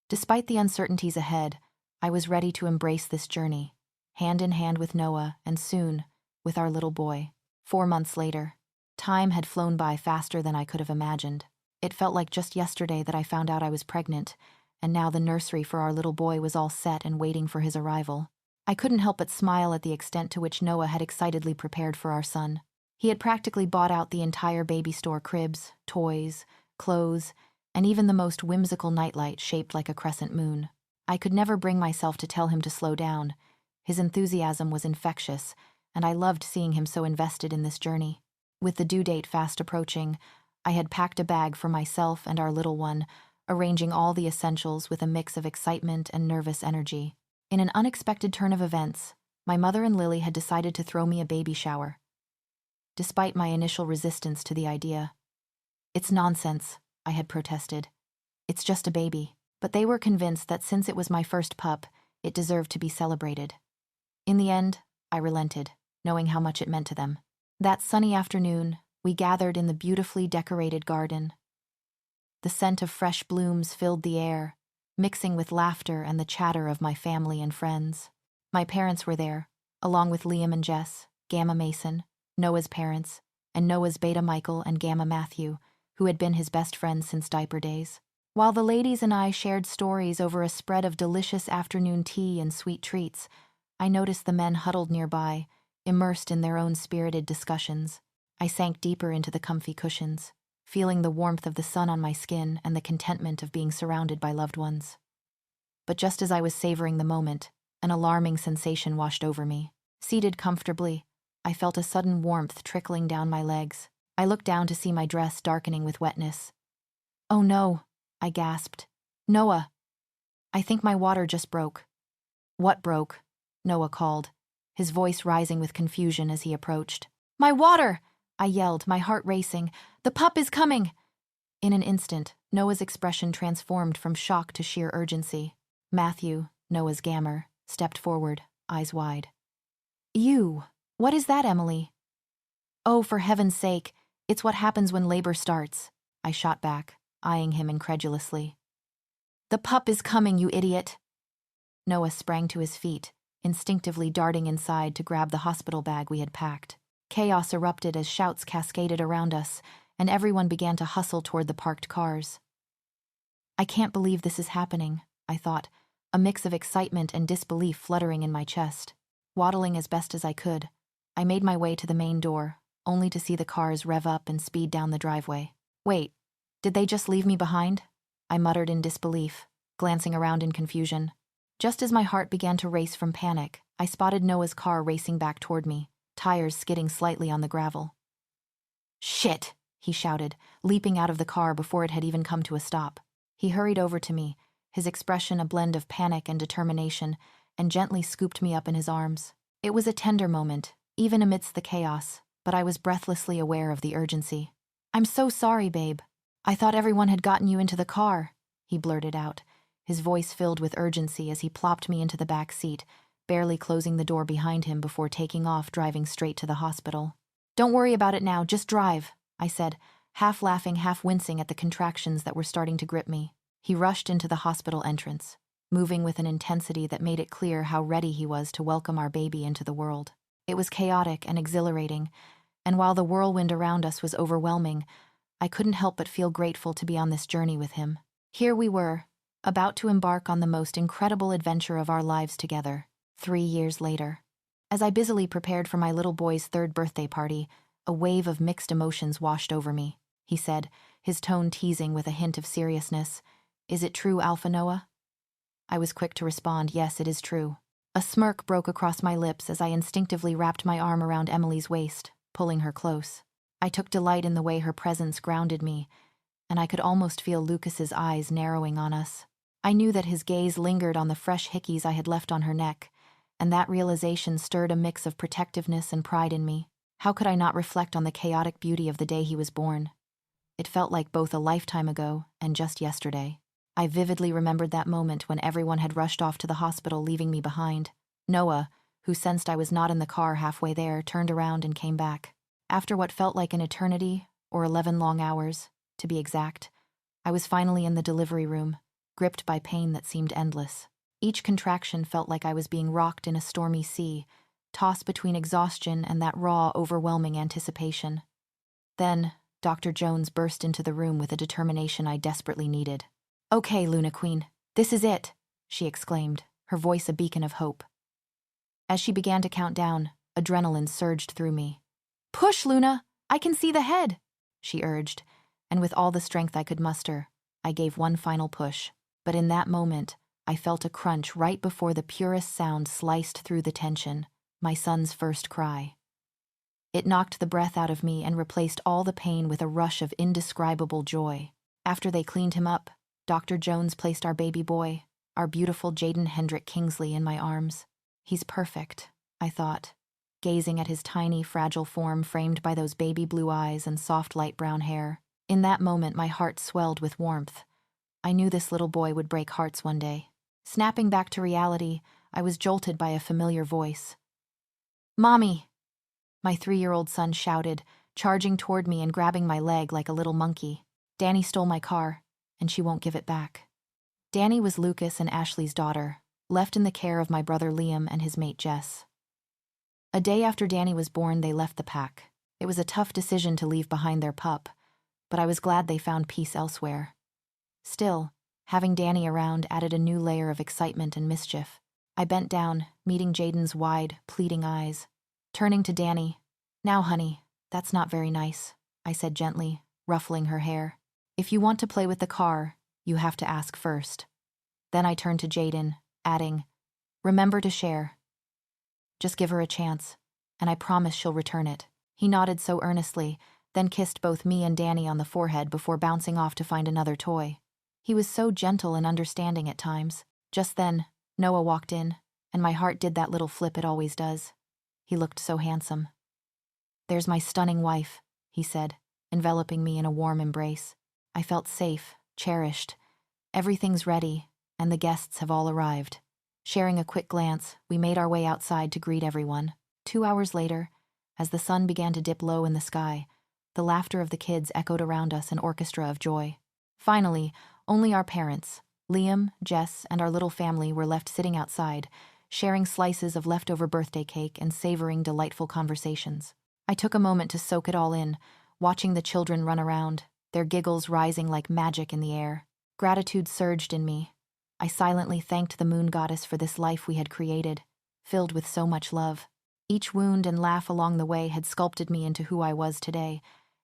Despite the uncertainties ahead, I was ready to embrace this journey, hand in hand with Noah and soon, with our little boy. 4 months later, time had flown by faster than I could have imagined. It felt like just yesterday that I found out I was pregnant, and now the nursery for our little boy was all set and waiting for his arrival. I couldn't help but smile at the extent to which Noah had excitedly prepared for our son. He had practically bought out the entire baby store: cribs, toys, clothes, and even the most whimsical nightlight shaped like a crescent moon. I could never bring myself to tell him to slow down. His enthusiasm was infectious, and I loved seeing him so invested in this journey. With the due date fast approaching, I had packed a bag for myself and our little one, arranging all the essentials with a mix of excitement and nervous energy. In an unexpected turn of events, my mother and Lily had decided to throw me a baby shower. Despite my initial resistance to the idea. "It's nonsense," I had protested. "It's just a baby." But they were convinced that since it was my first pup, it deserved to be celebrated. In the end, I relented, knowing how much it meant to them. That sunny afternoon, we gathered in the beautifully decorated garden. The scent of fresh blooms filled the air, mixing with laughter and the chatter of my family and friends. My parents were there, along with Liam and Jess, Gamma Mason, Noah's parents, and Noah's Beta Michael and Gamma Matthew, who had been his best friends since diaper days. While the ladies and I shared stories over a spread of delicious afternoon tea and sweet treats, I noticed the men huddled nearby, immersed in their own spirited discussions. I sank deeper into the comfy cushions, feeling the warmth of the sun on my skin and the contentment of being surrounded by loved ones. But just as I was savoring the moment, an alarming sensation washed over me. Seated comfortably, I felt a sudden warmth trickling down my legs. I looked down to see my dress darkening with wetness. "Oh no," I gasped. "Noah, I think my water just broke." "What broke?" Noah called, his voice rising with confusion as he approached. "My water!" I yelled, my heart racing. "The pup is coming!" In an instant, Noah's expression transformed from shock to sheer urgency. Matthew, Noah's gammer, stepped forward, eyes wide. "You! What is that, Emily?" "Oh, for heaven's sake, it's what happens when labor starts," I shot back, eyeing him incredulously. "The pup is coming, you idiot!" Noah sprang to his feet, instinctively darting inside to grab the hospital bag we had packed. Chaos erupted as shouts cascaded around us, and everyone began to hustle toward the parked cars. "I can't believe this is happening," I thought, a mix of excitement and disbelief fluttering in my chest. Waddling as best as I could, I made my way to the main door, only to see the cars rev up and speed down the driveway. "Wait, did they just leave me behind?" I muttered in disbelief, glancing around in confusion. Just as my heart began to race from panic, I spotted Noah's car racing back toward me, tires skidding slightly on the gravel. "Shit!" he shouted, leaping out of the car before it had even come to a stop. He hurried over to me, his expression a blend of panic and determination, and gently scooped me up in his arms. It was a tender moment, even amidst the chaos, but I was breathlessly aware of the urgency. "I'm so sorry, babe. I thought everyone had gotten you into the car," he blurted out, his voice filled with urgency as he plopped me into the back seat, barely closing the door behind him before taking off, driving straight to the hospital. "Don't worry about it now, just drive," I said, half laughing, half wincing at the contractions that were starting to grip me. He rushed into the hospital entrance, moving with an intensity that made it clear how ready he was to welcome our baby into the world. It was chaotic and exhilarating, and while the whirlwind around us was overwhelming, I couldn't help but feel grateful to be on this journey with him. Here we were, about to embark on the most incredible adventure of our lives together, 3 years later. As I busily prepared for my little boy's 3rd birthday party, a wave of mixed emotions washed over me. He said, his tone teasing with a hint of seriousness, "Is it true, Alpha Noah?" I was quick to respond, "Yes, it is true." A smirk broke across my lips as I instinctively wrapped my arm around Emily's waist, pulling her close. I took delight in the way her presence grounded me, and I could almost feel Lucas's eyes narrowing on us. I knew that his gaze lingered on the fresh hickeys I had left on her neck, and that realization stirred a mix of protectiveness and pride in me. How could I not reflect on the chaotic beauty of the day he was born? It felt like both a lifetime ago and just yesterday. I vividly remembered that moment when everyone had rushed off to the hospital, leaving me behind. Noah, who sensed I was not in the car halfway there, turned around and came back. After what felt like an eternity, or 11 long hours, to be exact, I was finally in the delivery room, gripped by pain that seemed endless. Each contraction felt like I was being rocked in a stormy sea, tossed between exhaustion and that raw, overwhelming anticipation. Then, Dr. Jones burst into the room with a determination I desperately needed. "Okay, Luna Queen, this is it," she exclaimed, her voice a beacon of hope. As she began to count down, adrenaline surged through me. "Push, Luna! I can see the head!" she urged, and with all the strength I could muster, I gave one final push. But in that moment, I felt a crunch right before the purest sound sliced through the tension, my son's first cry. It knocked the breath out of me and replaced all the pain with a rush of indescribable joy. After they cleaned him up, Dr. Jones placed our baby boy, our beautiful Jaden Hendrick Kingsley, in my arms. "He's perfect," I thought, gazing at his tiny, fragile form framed by those baby blue eyes and soft light brown hair. In that moment, my heart swelled with warmth. I knew this little boy would break hearts one day. Snapping back to reality, I was jolted by a familiar voice. "Mommy!" My 3-year-old son shouted, charging toward me and grabbing my leg like a little monkey. "Danny stole my car, and she won't give it back." Danny was Lucas and Ashley's daughter, left in the care of my brother Liam and his mate Jess. A day after Danny was born, they left the pack. It was a tough decision to leave behind their pup, but I was glad they found peace elsewhere. Still, having Danny around added a new layer of excitement and mischief. I bent down, meeting Jaden's wide, pleading eyes. Turning to Danny, "Now, honey, that's not very nice," I said gently, ruffling her hair. "If you want to play with the car, you have to ask first." Then I turned to Jaden, adding, "Remember to share. Just give her a chance, and I promise she'll return it." He nodded so earnestly, then kissed both me and Danny on the forehead before bouncing off to find another toy. He was so gentle and understanding at times. Just then, Noah walked in, and my heart did that little flip it always does. He looked so handsome. "There's my stunning wife," he said, enveloping me in a warm embrace. I felt safe, cherished. Everything's ready, and the guests have all arrived. Sharing a quick glance, we made our way outside to greet everyone. 2 hours later, as the sun began to dip low in the sky, the laughter of the kids echoed around us, an orchestra of joy. Finally, only our parents, Liam, Jess, and our little family were left sitting outside, sharing slices of leftover birthday cake and savoring delightful conversations. I took a moment to soak it all in, watching the children run around, their giggles rising like magic in the air. Gratitude surged in me. I silently thanked the moon goddess for this life we had created, filled with so much love. Each wound and laugh along the way had sculpted me into who I was today,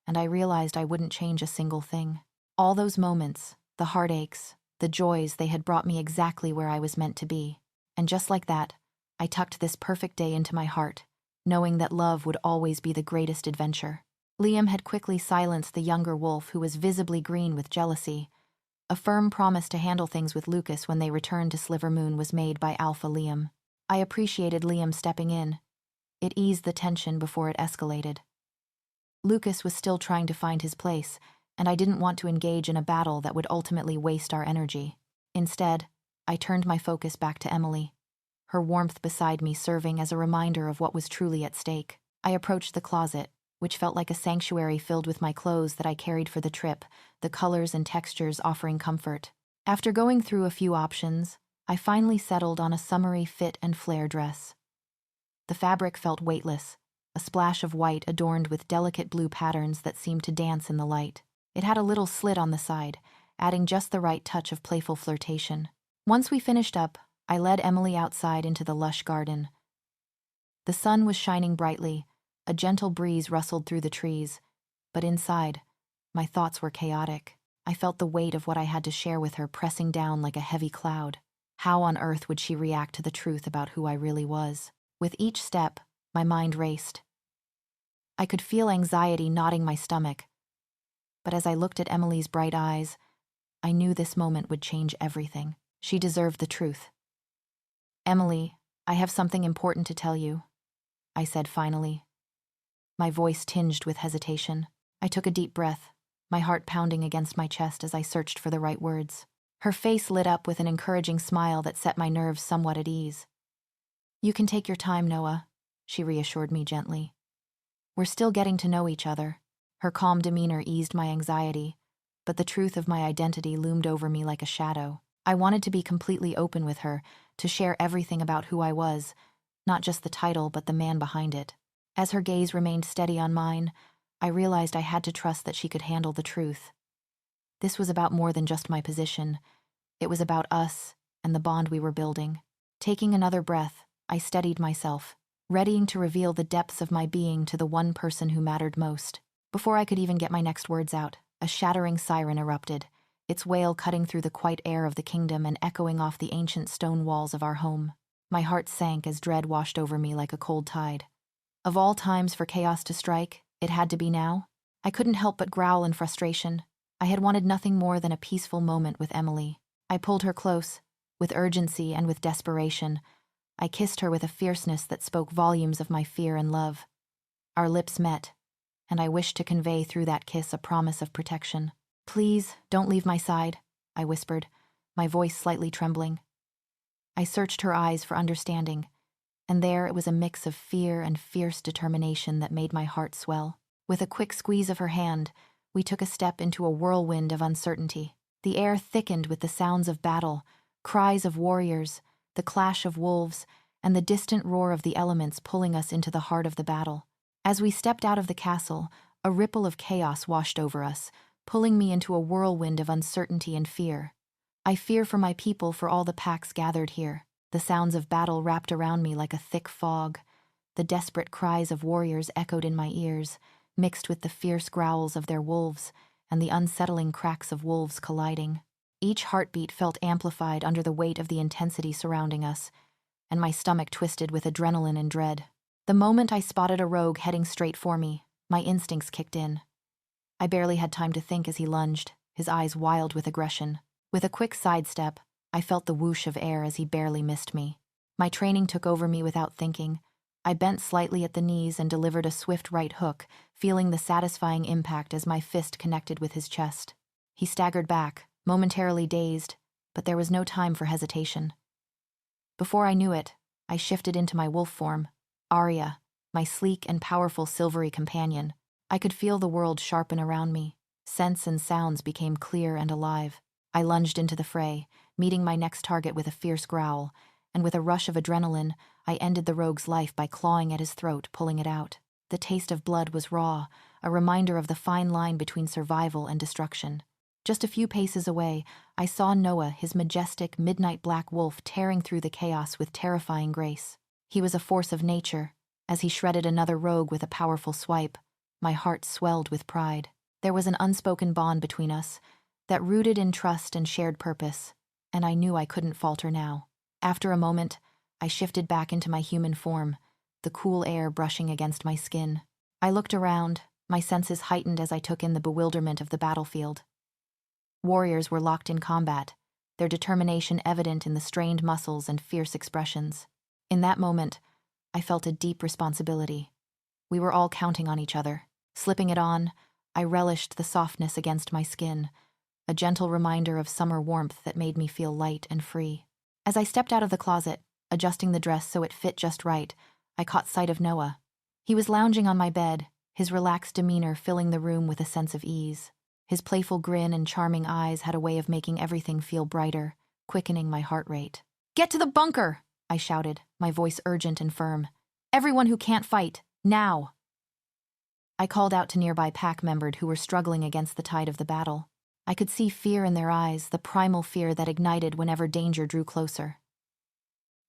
and I realized I wouldn't change a single thing. All those moments, the heartaches, the joys, they had brought me exactly where I was meant to be. And just like that, I tucked this perfect day into my heart, knowing that love would always be the greatest adventure. Liam had quickly silenced the younger wolf, who was visibly green with jealousy. A firm promise to handle things with Lucas when they returned to Sliver Moon was made by Alpha Liam. I appreciated Liam stepping in. It eased the tension before it escalated. Lucas was still trying to find his place, and I didn't want to engage in a battle that would ultimately waste our energy. Instead, I turned my focus back to Emily, her warmth beside me serving as a reminder of what was truly at stake. I approached the closet, which felt like a sanctuary filled with my clothes that I carried for the trip, the colors and textures offering comfort. After going through a few options, I finally settled on a summery fit and flare dress. The fabric felt weightless, a splash of white adorned with delicate blue patterns that seemed to dance in the light. It had a little slit on the side, adding just the right touch of playful flirtation. Once we finished up, I led Emily outside into the lush garden. The sun was shining brightly, a gentle breeze rustled through the trees, but inside, my thoughts were chaotic. I felt the weight of what I had to share with her pressing down like a heavy cloud. How on earth would she react to the truth about who I really was? With each step, my mind raced. I could feel anxiety knotting my stomach, but as I looked at Emily's bright eyes, I knew this moment would change everything. She deserved the truth. "Emily, I have something important to tell you," I said finally, my voice tinged with hesitation. I took a deep breath, my heart pounding against my chest as I searched for the right words. Her face lit up with an encouraging smile that set my nerves somewhat at ease. "You can take your time, Noah," she reassured me gently. "We're still getting to know each other." Her calm demeanor eased my anxiety, but the truth of my identity loomed over me like a shadow. I wanted to be completely open with her, to share everything about who I was, not just the title but the man behind it. As her gaze remained steady on mine, I realized I had to trust that she could handle the truth. This was about more than just my position. It was about us and the bond we were building. Taking another breath, I steadied myself, readying to reveal the depths of my being to the one person who mattered most. Before I could even get my next words out, a shattering siren erupted, its wail cutting through the quiet air of the kingdom and echoing off the ancient stone walls of our home. My heart sank as dread washed over me like a cold tide. Of all times for chaos to strike, it had to be now. I couldn't help but growl in frustration. I had wanted nothing more than a peaceful moment with Emily. I pulled her close, with urgency and with desperation. I kissed her with a fierceness that spoke volumes of my fear and love. Our lips met, and I wished to convey through that kiss a promise of protection. "Please, don't leave my side," I whispered, my voice slightly trembling. I searched her eyes for understanding, and there it was a mix of fear and fierce determination that made my heart swell. With a quick squeeze of her hand, we took a step into a whirlwind of uncertainty. The air thickened with the sounds of battle, cries of warriors, the clash of wolves, and the distant roar of the elements pulling us into the heart of the battle. As we stepped out of the castle, a ripple of chaos washed over us, pulling me into a whirlwind of uncertainty and fear. I fear for my people, for all the packs gathered here. The sounds of battle wrapped around me like a thick fog. The desperate cries of warriors echoed in my ears, mixed with the fierce growls of their wolves and the unsettling cracks of wolves colliding. Each heartbeat felt amplified under the weight of the intensity surrounding us, and my stomach twisted with adrenaline and dread. The moment I spotted a rogue heading straight for me, my instincts kicked in. I barely had time to think as he lunged, his eyes wild with aggression. With a quick sidestep, I felt the whoosh of air as he barely missed me. My training took over me without thinking. I bent slightly at the knees and delivered a swift right hook, feeling the satisfying impact as my fist connected with his chest. He staggered back, momentarily dazed, but there was no time for hesitation. Before I knew it, I shifted into my wolf form, Arya, my sleek and powerful silvery companion. I could feel the world sharpen around me. Scents and sounds became clear and alive. I lunged into the fray, meeting my next target with a fierce growl, and with a rush of adrenaline, I ended the rogue's life by clawing at his throat, pulling it out. The taste of blood was raw, a reminder of the fine line between survival and destruction. Just a few paces away, I saw Noah, his majestic, midnight black wolf, tearing through the chaos with terrifying grace. He was a force of nature. As he shredded another rogue with a powerful swipe, my heart swelled with pride. There was an unspoken bond between us that rooted in trust and shared purpose, and I knew I couldn't falter now. After a moment, I shifted back into my human form, the cool air brushing against my skin. I looked around, my senses heightened as I took in the bewilderment of the battlefield. Warriors were locked in combat, their determination evident in the strained muscles and fierce expressions. In that moment, I felt a deep responsibility. We were all counting on each other. Slipping it on, I relished the softness against my skin, a gentle reminder of summer warmth that made me feel light and free. As I stepped out of the closet, adjusting the dress so it fit just right, I caught sight of Noah. He was lounging on my bed, his relaxed demeanor filling the room with a sense of ease. His playful grin and charming eyes had a way of making everything feel brighter, quickening my heart rate. "Get to the bunker!" I shouted, my voice urgent and firm. "Everyone who can't fight, now!" I called out to nearby pack members who were struggling against the tide of the battle. I could see fear in their eyes, the primal fear that ignited whenever danger drew closer.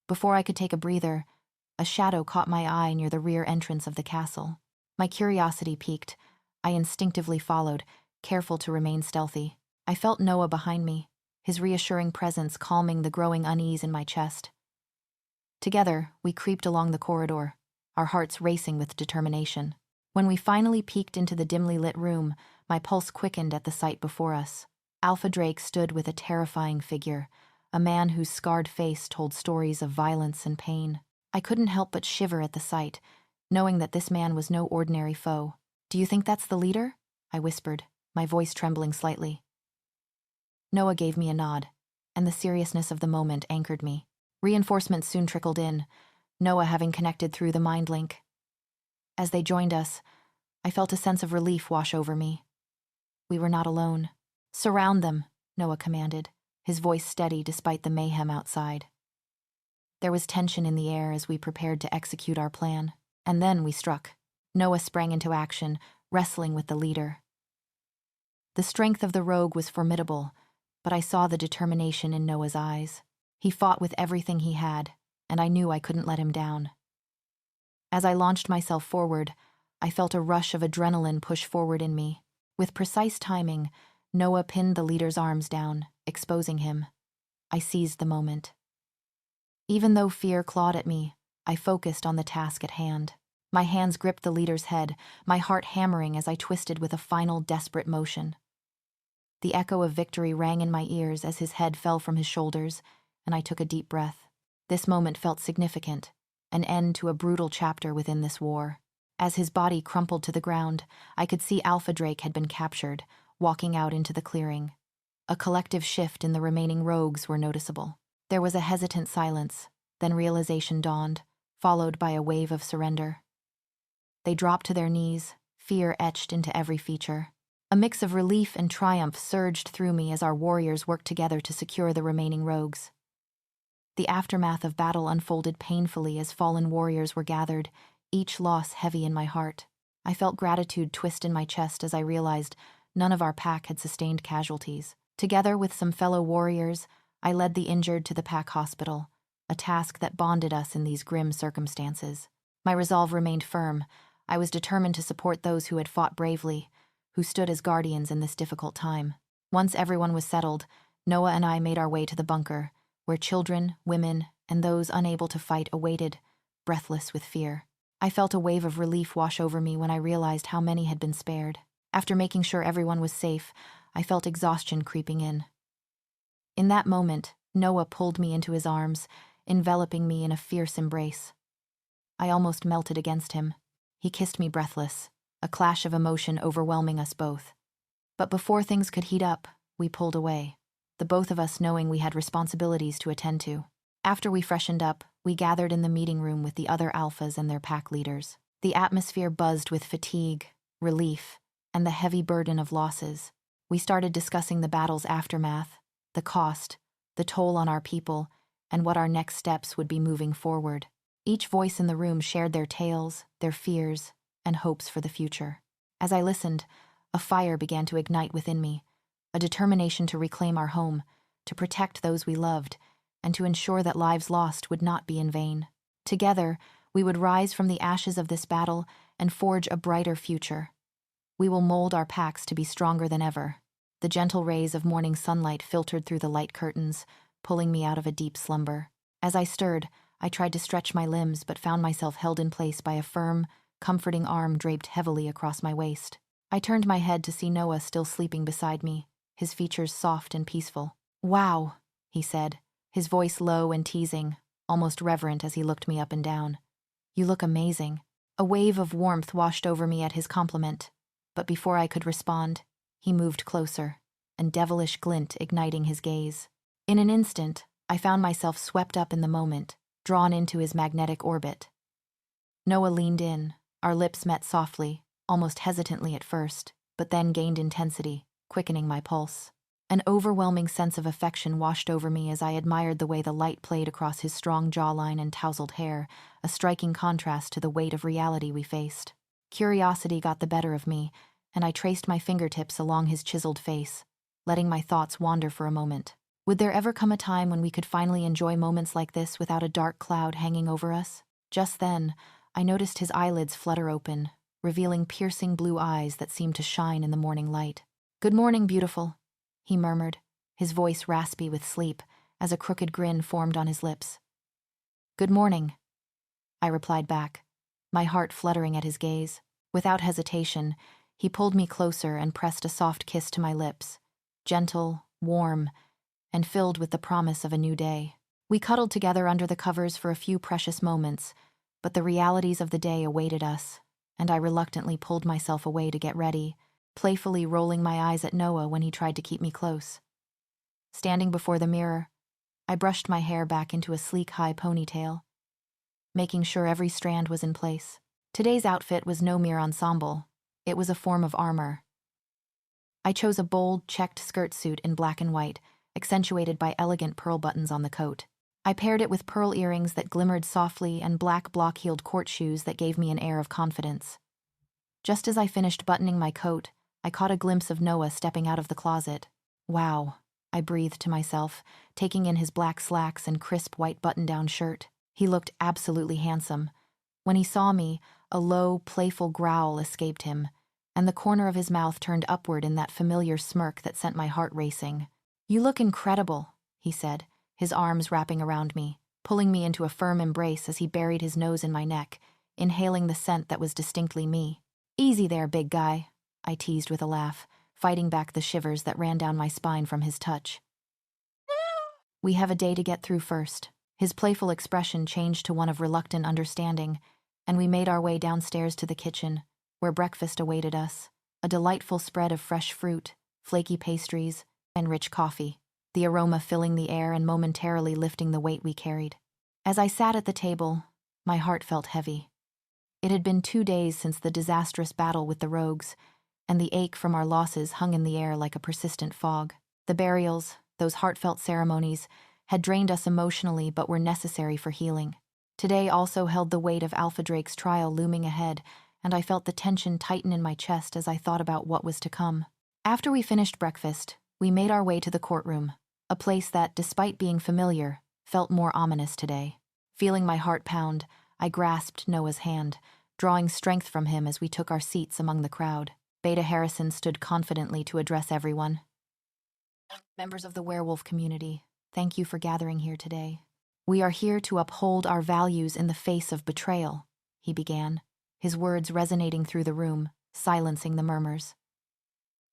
Before I could take a breather, a shadow caught my eye near the rear entrance of the castle. My curiosity piqued. I instinctively followed, careful to remain stealthy. I felt Noah behind me, his reassuring presence calming the growing unease in my chest. Together, we creeped along the corridor, our hearts racing with determination. When we finally peeked into the dimly lit room, my pulse quickened at the sight before us. Alpha Drake stood with a terrifying figure, a man whose scarred face told stories of violence and pain. I couldn't help but shiver at the sight, knowing that this man was no ordinary foe. "Do you think that's the leader?" I whispered, my voice trembling slightly. Noah gave me a nod, and the seriousness of the moment anchored me. Reinforcements soon trickled in, Noah having connected through the mind link. As they joined us, I felt a sense of relief wash over me. We were not alone. "Surround them," Noah commanded, his voice steady despite the mayhem outside. There was tension in the air as we prepared to execute our plan, and then we struck. Noah sprang into action, wrestling with the leader. The strength of the rogue was formidable, but I saw the determination in Noah's eyes. He fought with everything he had, and I knew I couldn't let him down. As I launched myself forward, I felt a rush of adrenaline push forward in me. With precise timing, Noah pinned the leader's arms down, exposing him. I seized the moment. Even though fear clawed at me, I focused on the task at hand. My hands gripped the leader's head, my heart hammering as I twisted with a final desperate motion. The echo of victory rang in my ears as his head fell from his shoulders, and I took a deep breath. This moment felt significant, an end to a brutal chapter within this war. As his body crumpled to the ground, I could see Alpha Drake had been captured, walking out into the clearing. A collective shift in the remaining rogues were noticeable. There was a hesitant silence, then realization dawned, followed by a wave of surrender. They dropped to their knees, fear etched into every feature. A mix of relief and triumph surged through me as our warriors worked together to secure the remaining rogues. The aftermath of battle unfolded painfully as fallen warriors were gathered, each loss heavy in my heart. I felt gratitude twist in my chest as I realized none of our pack had sustained casualties. Together with some fellow warriors, I led the injured to the pack hospital, a task that bonded us in these grim circumstances. My resolve remained firm. I was determined to support those who had fought bravely, who stood as guardians in this difficult time. Once everyone was settled, Noah and I made our way to the bunker, where children, women, and those unable to fight awaited, breathless with fear. I felt a wave of relief wash over me when I realized how many had been spared. After making sure everyone was safe, I felt exhaustion creeping in. In that moment, Noah pulled me into his arms, enveloping me in a fierce embrace. I almost melted against him. He kissed me breathless, a clash of emotion overwhelming us both. But before things could heat up, we pulled away, the both of us knowing we had responsibilities to attend to. After we freshened up, we gathered in the meeting room with the other alphas and their pack leaders. The atmosphere buzzed with fatigue, relief, and the heavy burden of losses. We started discussing the battle's aftermath, the cost, the toll on our people, and what our next steps would be moving forward. Each voice in the room shared their tales, their fears, and hopes for the future. As I listened, a fire began to ignite within me, a determination to reclaim our home, to protect those we loved, and to ensure that lives lost would not be in vain. Together, we would rise from the ashes of this battle and forge a brighter future. We will mold our packs to be stronger than ever. The gentle rays of morning sunlight filtered through the light curtains, pulling me out of a deep slumber. As I stirred, I tried to stretch my limbs but found myself held in place by a firm, comforting arm draped heavily across my waist. I turned my head to see Noah still sleeping beside me, his features soft and peaceful. "Wow," he said, his voice low and teasing, almost reverent as he looked me up and down. "You look amazing." A wave of warmth washed over me at his compliment, but before I could respond, he moved closer, a devilish glint igniting his gaze. In an instant, I found myself swept up in the moment, drawn into his magnetic orbit. Noah leaned in, our lips met softly, almost hesitantly at first, but then gained intensity, quickening my pulse. An overwhelming sense of affection washed over me as I admired the way the light played across his strong jawline and tousled hair, a striking contrast to the weight of reality we faced. Curiosity got the better of me, and I traced my fingertips along his chiseled face, letting my thoughts wander for a moment. Would there ever come a time when we could finally enjoy moments like this without a dark cloud hanging over us? Just then, I noticed his eyelids flutter open, revealing piercing blue eyes that seemed to shine in the morning light. "Good morning, beautiful," he murmured, his voice raspy with sleep, as a crooked grin formed on his lips. "Good morning," I replied back, my heart fluttering at his gaze. Without hesitation, he pulled me closer and pressed a soft kiss to my lips, gentle, warm, and filled with the promise of a new day. We cuddled together under the covers for a few precious moments, but the realities of the day awaited us, and I reluctantly pulled myself away to get ready, playfully rolling my eyes at Noah when he tried to keep me close. Standing before the mirror, I brushed my hair back into a sleek high ponytail, making sure every strand was in place. Today's outfit was no mere ensemble, it was a form of armor. I chose a bold, checked skirt suit in black and white, accentuated by elegant pearl buttons on the coat. I paired it with pearl earrings that glimmered softly and black block-heeled court shoes that gave me an air of confidence. Just as I finished buttoning my coat, I caught a glimpse of Noah stepping out of the closet. "Wow," I breathed to myself, taking in his black slacks and crisp white button-down shirt. He looked absolutely handsome. When he saw me, a low, playful growl escaped him, and the corner of his mouth turned upward in that familiar smirk that sent my heart racing. "You look incredible," he said, his arms wrapping around me, pulling me into a firm embrace as he buried his nose in my neck, inhaling the scent that was distinctly me. "Easy there, big guy," I teased with a laugh, fighting back the shivers that ran down my spine from his touch. "We have a day to get through first." His playful expression changed to one of reluctant understanding, and we made our way downstairs to the kitchen, where breakfast awaited us, a delightful spread of fresh fruit, flaky pastries, and rich coffee, the aroma filling the air and momentarily lifting the weight we carried. As I sat at the table, my heart felt heavy. It had been 2 days since the disastrous battle with the rogues, and the ache from our losses hung in the air like a persistent fog. The burials, those heartfelt ceremonies, had drained us emotionally but were necessary for healing. Today also held the weight of Alpha Drake's trial looming ahead, and I felt the tension tighten in my chest as I thought about what was to come. After we finished breakfast, we made our way to the courtroom, a place that, despite being familiar, felt more ominous today. Feeling my heart pound, I grasped Noah's hand, drawing strength from him as we took our seats among the crowd. Beta Harrison stood confidently to address everyone. Members of the werewolf community, thank you for gathering here today. We are here to uphold our values in the face of betrayal, he began, his words resonating through the room, silencing the murmurs.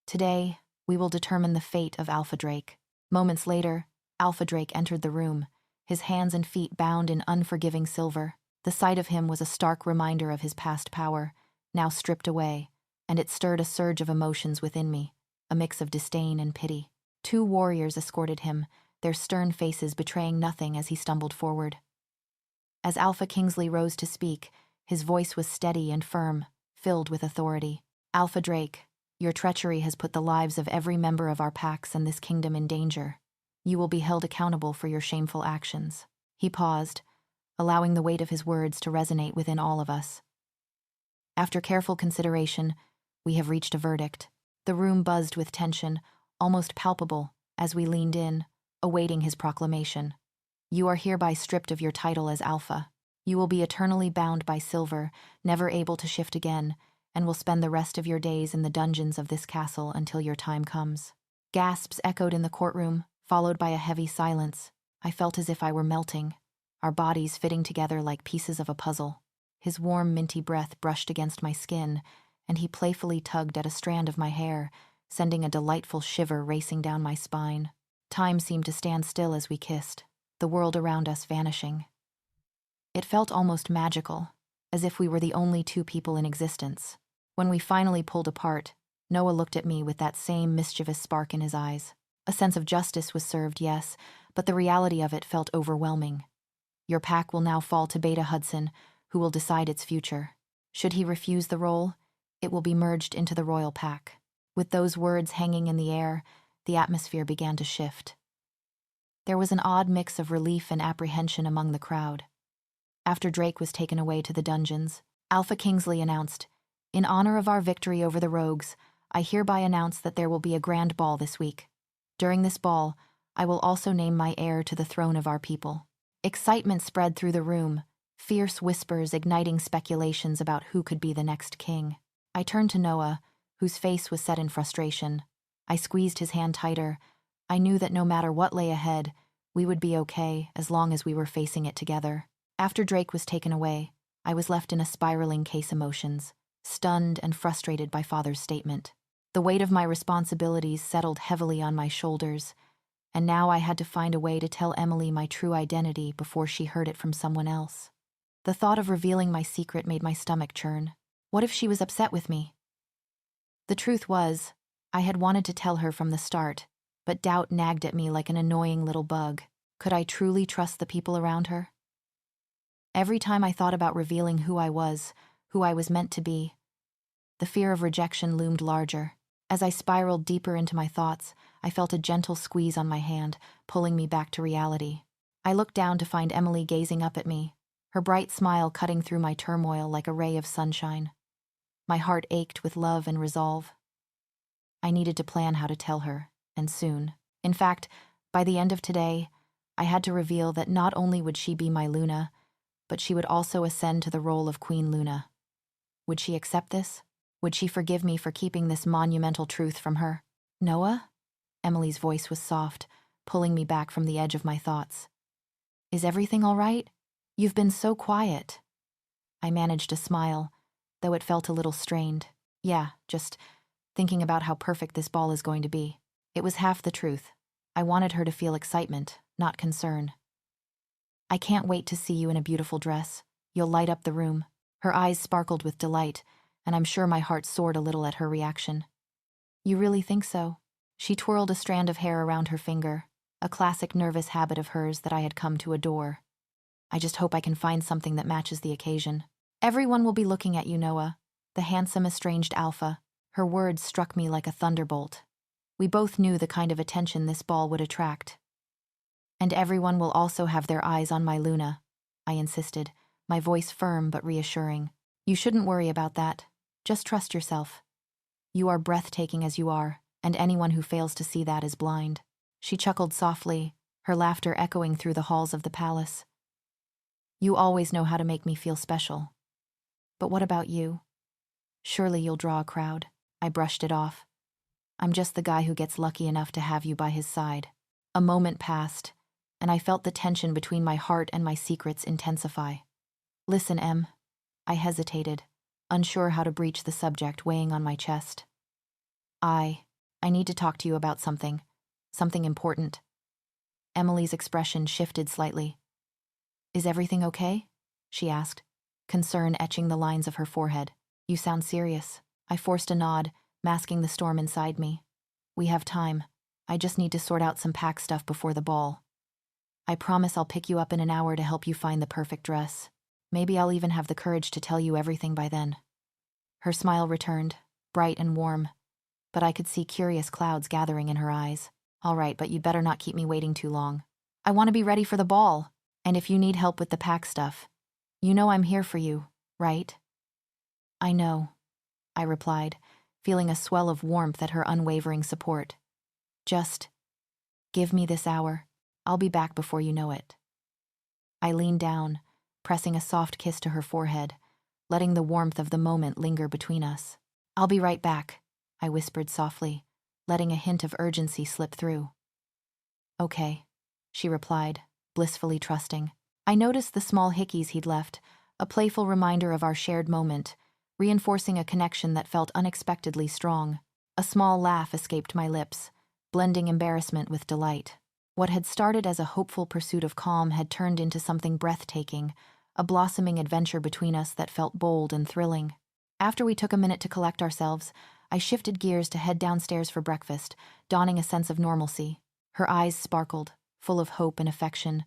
Today, we will determine the fate of Alpha Drake. Moments later, Alpha Drake entered the room, his hands and feet bound in unforgiving silver. The sight of him was a stark reminder of his past power, now stripped away, and it stirred a surge of emotions within me, a mix of disdain and pity. 2 warriors escorted him, their stern faces betraying nothing as he stumbled forward. As Alpha Kingsley rose to speak, his voice was steady and firm, filled with authority. Alpha Drake, your treachery has put the lives of every member of our packs and this kingdom in danger. You will be held accountable for your shameful actions. He paused, allowing the weight of his words to resonate within all of us. After careful consideration, we have reached a verdict. The room buzzed with tension, almost palpable, as we leaned in, awaiting his proclamation. You are hereby stripped of your title as Alpha. You will be eternally bound by silver, never able to shift again, and will spend the rest of your days in the dungeons of this castle until your time comes. Gasps echoed in the courtroom, followed by a heavy silence. I felt as if I were melting, our bodies fitting together like pieces of a puzzle. His warm, minty breath brushed against my skin, and he playfully tugged at a strand of my hair, sending a delightful shiver racing down my spine. Time seemed to stand still as we kissed, the world around us vanishing. It felt almost magical, as if we were the only 2 people in existence. When we finally pulled apart, Noah looked at me with that same mischievous spark in his eyes. A sense of justice was served, yes, but the reality of it felt overwhelming. Your pack will now fall to Beta Hudson, who will decide its future. Should he refuse the role, it will be merged into the royal pack. With those words hanging in the air, the atmosphere began to shift. There was an odd mix of relief and apprehension among the crowd. After Drake was taken away to the dungeons, Alpha Kingsley announced, "In honor of our victory over the rogues, I hereby announce that there will be a grand ball this week. During this ball, I will also name my heir to the throne of our people." Excitement spread through the room, fierce whispers igniting speculations about who could be the next king. I turned to Noah, whose face was set in frustration. I squeezed his hand tighter. I knew that no matter what lay ahead, we would be okay as long as we were facing it together. After Drake was taken away, I was left in a spiraling case emotions, stunned and frustrated by Father's statement. The weight of my responsibilities settled heavily on my shoulders, and now I had to find a way to tell Emily my true identity before she heard it from someone else. The thought of revealing my secret made my stomach churn. What if she was upset with me? The truth was, I had wanted to tell her from the start, but doubt nagged at me like an annoying little bug. Could I truly trust the people around her? Every time I thought about revealing who I was meant to be, the fear of rejection loomed larger. As I spiraled deeper into my thoughts, I felt a gentle squeeze on my hand, pulling me back to reality. I looked down to find Emily gazing up at me, her bright smile cutting through my turmoil like a ray of sunshine. My heart ached with love and resolve. I needed to plan how to tell her, and soon. In fact, by the end of today, I had to reveal that not only would she be my Luna, but she would also ascend to the role of Queen Luna. Would she accept this? Would she forgive me for keeping this monumental truth from her? Noah? Emily's voice was soft, pulling me back from the edge of my thoughts. Is everything all right? You've been so quiet. I managed a smile, though it felt a little strained. Yeah, just thinking about how perfect this ball is going to be. It was half the truth. I wanted her to feel excitement, not concern. I can't wait to see you in a beautiful dress. You'll light up the room. Her eyes sparkled with delight, and I'm sure my heart soared a little at her reaction. You really think so? She twirled a strand of hair around her finger, a classic nervous habit of hers that I had come to adore. I just hope I can find something that matches the occasion. Everyone will be looking at you, Noah, the handsome estranged alpha, Her words struck me like a thunderbolt. We both knew the kind of attention this ball would attract. And everyone will also have their eyes on my Luna, I insisted, my voice firm but reassuring. You shouldn't worry about that. Just trust yourself. You are breathtaking as you are, and anyone who fails to see that is blind. She chuckled softly, her laughter echoing through the halls of the palace. You always know how to make me feel special. But what about you? Surely you'll draw a crowd. I brushed it off. I'm just the guy who gets lucky enough to have you by his side. A moment passed, and I felt the tension between my heart and my secrets intensify. Listen, Em. I hesitated, unsure how to breach the subject weighing on my chest. I need to talk to you about something important. Emily's expression shifted slightly. Is everything okay? She asked, concern etching the lines of her forehead. You sound serious. I forced a nod, masking the storm inside me. We have time. I just need to sort out some pack stuff before the ball. I promise I'll pick you up in an hour to help you find the perfect dress. Maybe I'll even have the courage to tell you everything by then. Her smile returned, bright and warm, but I could see curious clouds gathering in her eyes. All right, but you'd better not keep me waiting too long. I want to be ready for the ball, and if you need help with the pack stuff, you know I'm here for you, right? I know, I replied, feeling a swell of warmth at her unwavering support. Just give me this hour. I'll be back before you know it. I leaned down, pressing a soft kiss to her forehead, letting the warmth of the moment linger between us. I'll be right back, I whispered softly, letting a hint of urgency slip through. Okay, she replied, blissfully trusting. I noticed the small hickeys he'd left, a playful reminder of our shared moment, reinforcing a connection that felt unexpectedly strong. A small laugh escaped my lips, blending embarrassment with delight. What had started as a hopeful pursuit of calm had turned into something breathtaking, a blossoming adventure between us that felt bold and thrilling. After we took a minute to collect ourselves, I shifted gears to head downstairs for breakfast, donning a sense of normalcy. Her eyes sparkled, full of hope and affection,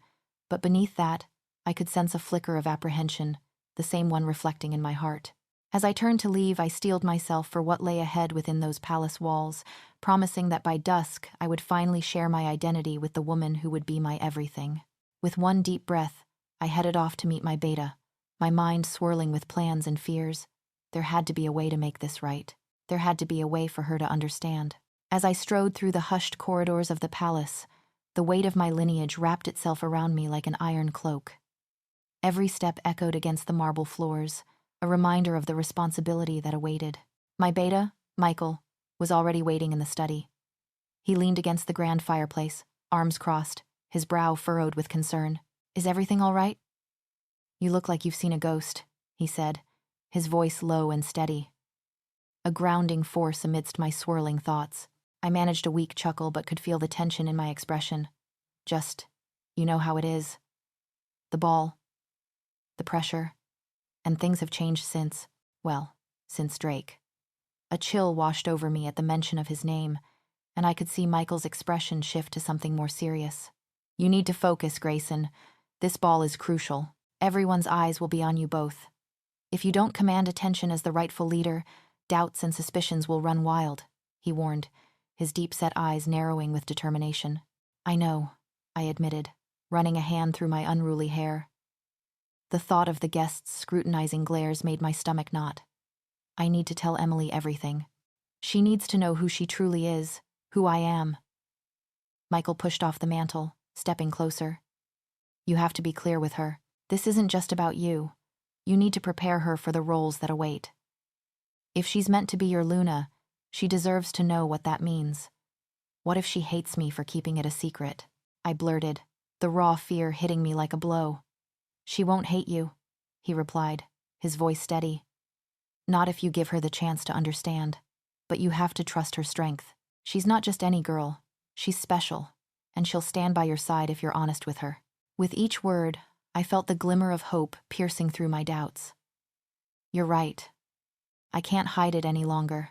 but beneath that, I could sense a flicker of apprehension, the same one reflecting in my heart. As I turned to leave, I steeled myself for what lay ahead within those palace walls, promising that by dusk I would finally share my identity with the woman who would be my everything. With one deep breath, I headed off to meet my beta, my mind swirling with plans and fears. There had to be a way to make this right. There had to be a way for her to understand. As I strode through the hushed corridors of the palace, the weight of my lineage wrapped itself around me like an iron cloak. Every step echoed against the marble floors, a reminder of the responsibility that awaited. My beta, Michael, was already waiting in the study. He leaned against the grand fireplace, arms crossed, his brow furrowed with concern. Is everything all right? You look like you've seen a ghost, he said, his voice low and steady. A grounding force amidst my swirling thoughts. I managed a weak chuckle but could feel the tension in my expression. Just, you know how it is. The ball. The pressure. And things have changed since Drake. A chill washed over me at the mention of his name, and I could see Michael's expression shift to something more serious. You need to focus, Grayson. This ball is crucial. Everyone's eyes will be on you both. If you don't command attention as the rightful leader, doubts and suspicions will run wild, he warned, his deep-set eyes narrowing with determination. I know, I admitted, running a hand through my unruly hair. The thought of the guests' scrutinizing glares made my stomach knot. I need to tell Emily everything. She needs to know who she truly is, who I am. Michael pushed off the mantle, stepping closer. You have to be clear with her. This isn't just about you. You need to prepare her for the roles that await. If she's meant to be your Luna, she deserves to know what that means. What if she hates me for keeping it a secret? I blurted, the raw fear hitting me like a blow. She won't hate you, he replied, his voice steady. Not if you give her the chance to understand. But you have to trust her strength. She's not just any girl. She's special, and she'll stand by your side if you're honest with her. With each word, I felt the glimmer of hope piercing through my doubts. You're right. I can't hide it any longer.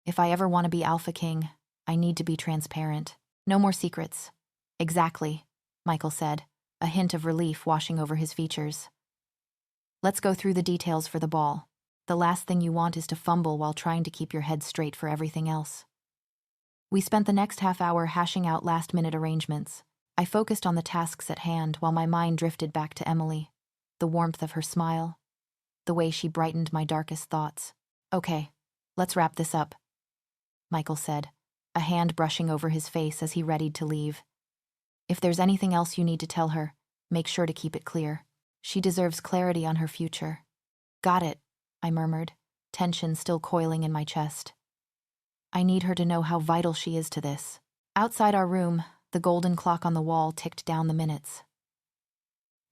If I ever want to be Alpha King, I need to be transparent. No more secrets. Exactly, Michael said, a hint of relief washing over his features. Let's go through the details for the ball. The last thing you want is to fumble while trying to keep your head straight for everything else. We spent the next half hour hashing out last-minute arrangements. I focused on the tasks at hand while my mind drifted back to Emily, the warmth of her smile, the way she brightened my darkest thoughts. Okay, let's wrap this up, Michael said, a hand brushing over his face as he readied to leave. If there's anything else you need to tell her, make sure to keep it clear. She deserves clarity on her future. Got it, I murmured, tension still coiling in my chest. I need her to know how vital she is to this. Outside our room, the golden clock on the wall ticked down the minutes.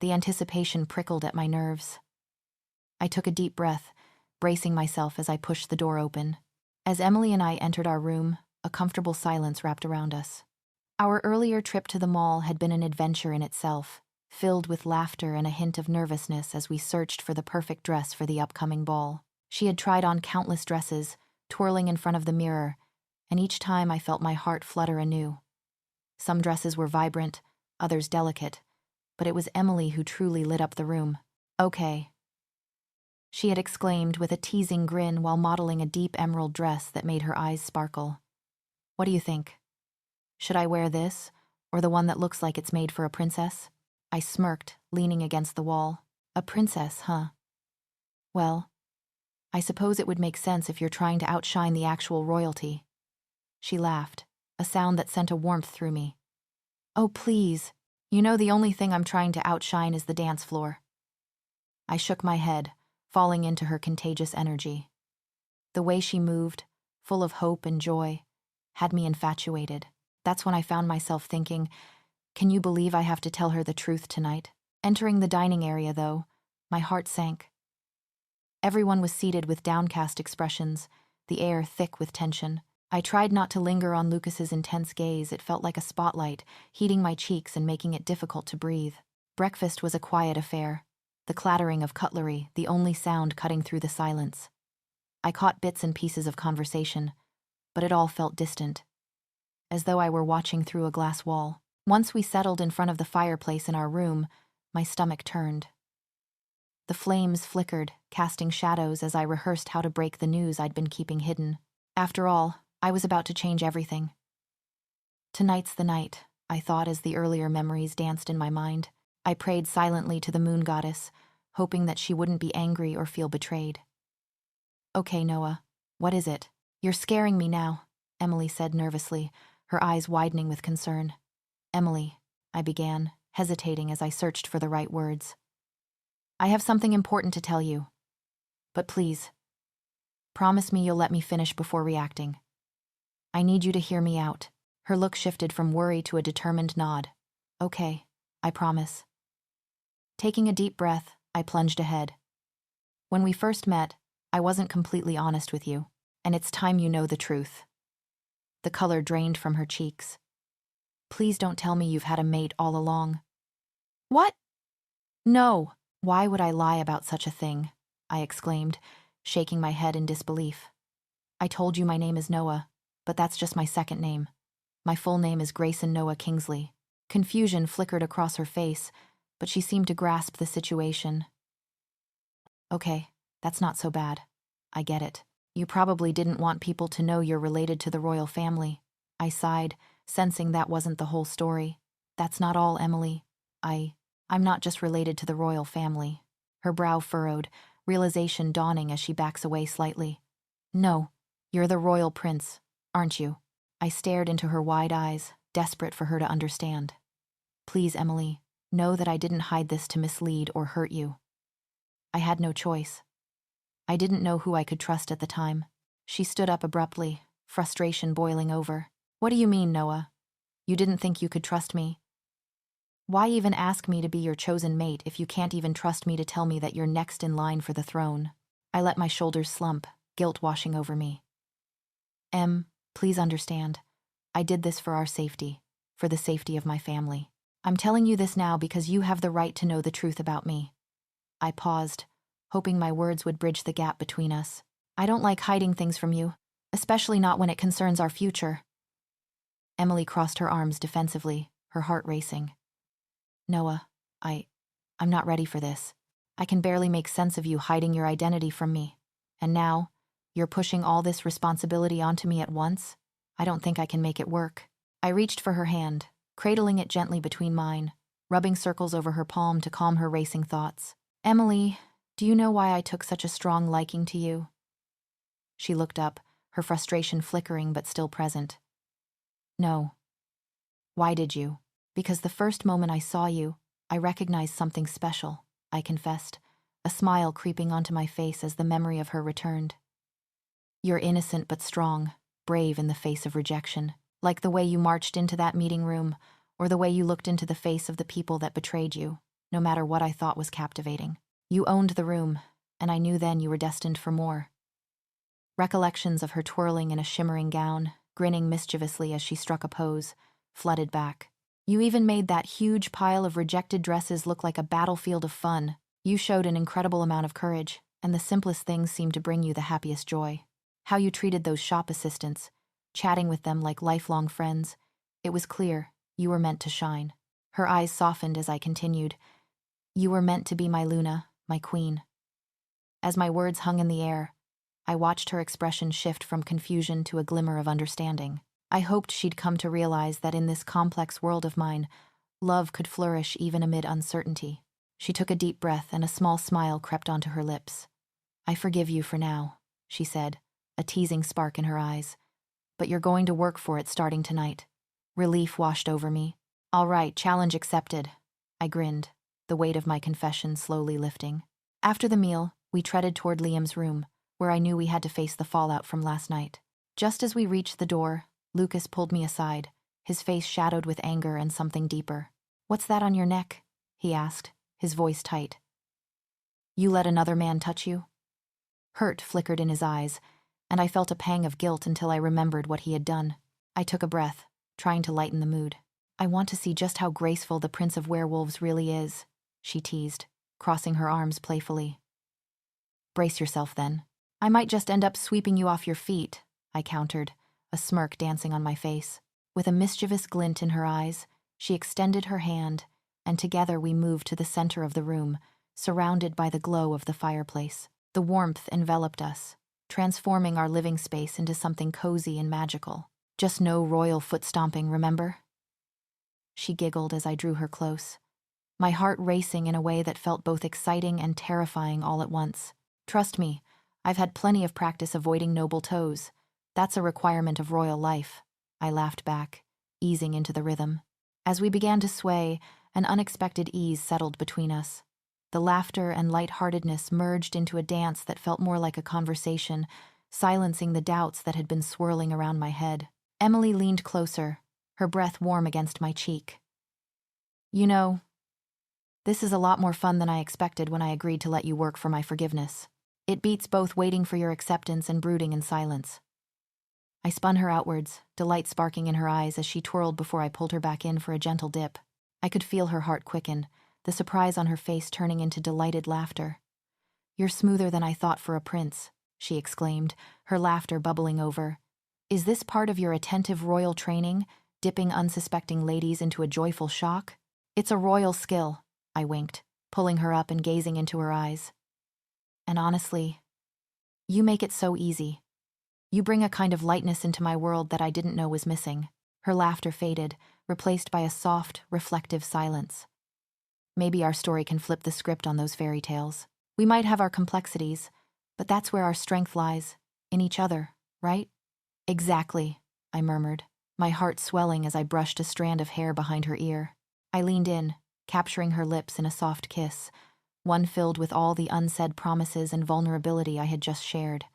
The anticipation prickled at my nerves. I took a deep breath, bracing myself as I pushed the door open. As Emily and I entered our room, a comfortable silence wrapped around us. Our earlier trip to the mall had been an adventure in itself, filled with laughter and a hint of nervousness as we searched for the perfect dress for the upcoming ball. She had tried on countless dresses, twirling in front of the mirror, and each time I felt my heart flutter anew. Some dresses were vibrant, others delicate, but it was Emily who truly lit up the room. Okay, she had exclaimed with a teasing grin while modeling a deep emerald dress that made her eyes sparkle. What do you think? Should I wear this, or the one that looks like it's made for a princess? I smirked, leaning against the wall. A princess, huh? Well, I suppose it would make sense if you're trying to outshine the actual royalty. She laughed, a sound that sent a warmth through me. Oh, please. You know the only thing I'm trying to outshine is the dance floor. I shook my head, falling into her contagious energy. The way she moved, full of hope and joy, had me infatuated. That's when I found myself thinking, can you believe I have to tell her the truth tonight? Entering the dining area, though, my heart sank. Everyone was seated with downcast expressions, the air thick with tension. I tried not to linger on Lucas's intense gaze. It felt like a spotlight, heating my cheeks and making it difficult to breathe. Breakfast was a quiet affair, the clattering of cutlery, the only sound cutting through the silence. I caught bits and pieces of conversation, but it all felt distant, as though I were watching through a glass wall. Once we settled in front of the fireplace in our room, my stomach turned. The flames flickered, casting shadows as I rehearsed how to break the news I'd been keeping hidden. After all, I was about to change everything. Tonight's the night, I thought as the earlier memories danced in my mind. I prayed silently to the moon goddess, hoping that she wouldn't be angry or feel betrayed. Okay, Noah, what is it? You're scaring me now, Emily said nervously, her eyes widening with concern. Emily, I began, hesitating as I searched for the right words. I have something important to tell you. But please, promise me you'll let me finish before reacting. I need you to hear me out. Her look shifted from worry to a determined nod. Okay, I promise. Taking a deep breath, I plunged ahead. When we first met, I wasn't completely honest with you, and it's time you know the truth. The color drained from her cheeks. Please don't tell me you've had a mate all along. What? No. Why would I lie about such a thing? I exclaimed, shaking my head in disbelief. I told you my name is Noah, but that's just my second name. My full name is Grayson Noah Kingsley. Confusion flickered across her face, but she seemed to grasp the situation. Okay, that's not so bad. I get it. You probably didn't want people to know you're related to the royal family. I sighed, sensing that wasn't the whole story. That's not all, Emily. I'm not just related to the royal family. Her brow furrowed, realization dawning as she backs away slightly. No, you're the royal prince, aren't you? I stared into her wide eyes, desperate for her to understand. Please, Emily, know that I didn't hide this to mislead or hurt you. I had no choice. I didn't know who I could trust at the time. She stood up abruptly, frustration boiling over. What do you mean, Noah? You didn't think you could trust me? Why even ask me to be your chosen mate if you can't even trust me to tell me that you're next in line for the throne? I let my shoulders slump, guilt washing over me. Please understand. I did this for our safety, for the safety of my family. I'm telling you this now because you have the right to know the truth about me. I paused, hoping my words would bridge the gap between us. I don't like hiding things from you, especially not when it concerns our future. Emily crossed her arms defensively, her heart racing. Noah, I'm not ready for this. I can barely make sense of you hiding your identity from me. And now, you're pushing all this responsibility onto me at once? I don't think I can make it work. I reached for her hand, cradling it gently between mine, rubbing circles over her palm to calm her racing thoughts. Emily, do you know why I took such a strong liking to you? She looked up, her frustration flickering but still present. No. Why did you? Because the first moment I saw you, I recognized something special, I confessed, a smile creeping onto my face as the memory of her returned. You're innocent but strong, brave in the face of rejection, like the way you marched into that meeting room, or the way you looked into the face of the people that betrayed you, no matter what I thought was captivating. You owned the room, and I knew then you were destined for more. Recollections of her twirling in a shimmering gown, grinning mischievously as she struck a pose, flooded back. You even made that huge pile of rejected dresses look like a battlefield of fun. You showed an incredible amount of courage, and the simplest things seemed to bring you the happiest joy. How you treated those shop assistants, chatting with them like lifelong friends. It was clear you were meant to shine. Her eyes softened as I continued. You were meant to be my Luna, my queen. As my words hung in the air, I watched her expression shift from confusion to a glimmer of understanding. I hoped she'd come to realize that in this complex world of mine, love could flourish even amid uncertainty. She took a deep breath and a small smile crept onto her lips. I forgive you for now, she said, a teasing spark in her eyes. But you're going to work for it starting tonight. Relief washed over me. All right, challenge accepted. I grinned, the weight of my confession slowly lifting. After the meal, we treaded toward Liam's room, where I knew we had to face the fallout from last night. Just as we reached the door, Lucas pulled me aside, his face shadowed with anger and something deeper. What's that on your neck? He asked, his voice tight. You let another man touch you? Hurt flickered in his eyes, and I felt a pang of guilt until I remembered what he had done. I took a breath, trying to lighten the mood. I want to see just how graceful the Prince of Werewolves really is, she teased, crossing her arms playfully. Brace yourself then. I might just end up sweeping you off your feet, I countered, a smirk dancing on my face. With a mischievous glint in her eyes, she extended her hand, and together we moved to the center of the room, surrounded by the glow of the fireplace. The warmth enveloped us, transforming our living space into something cozy and magical. Just no royal foot-stomping, remember? She giggled as I drew her close, my heart racing in a way that felt both exciting and terrifying all at once. Trust me, I've had plenty of practice avoiding noble toes. That's a requirement of royal life, I laughed back, easing into the rhythm. As we began to sway, an unexpected ease settled between us. The laughter and lightheartedness merged into a dance that felt more like a conversation, silencing the doubts that had been swirling around my head. Emily leaned closer, her breath warm against my cheek. You know, this is a lot more fun than I expected when I agreed to let you work for my forgiveness. It beats both waiting for your acceptance and brooding in silence. I spun her outwards, delight sparking in her eyes as she twirled before I pulled her back in for a gentle dip. I could feel her heart quicken, the surprise on her face turning into delighted laughter. You're smoother than I thought for a prince, she exclaimed, her laughter bubbling over. Is this part of your attentive royal training, dipping unsuspecting ladies into a joyful shock? It's a royal skill, I winked, pulling her up and gazing into her eyes. And honestly, you make it so easy. You bring a kind of lightness into my world that I didn't know was missing. Her laughter faded, replaced by a soft, reflective silence. Maybe our story can flip the script on those fairy tales. We might have our complexities, but that's where our strength lies, in each other, right? Exactly, I murmured, my heart swelling as I brushed a strand of hair behind her ear. I leaned in, capturing her lips in a soft kiss, one filled with all the unsaid promises and vulnerability I had just shared.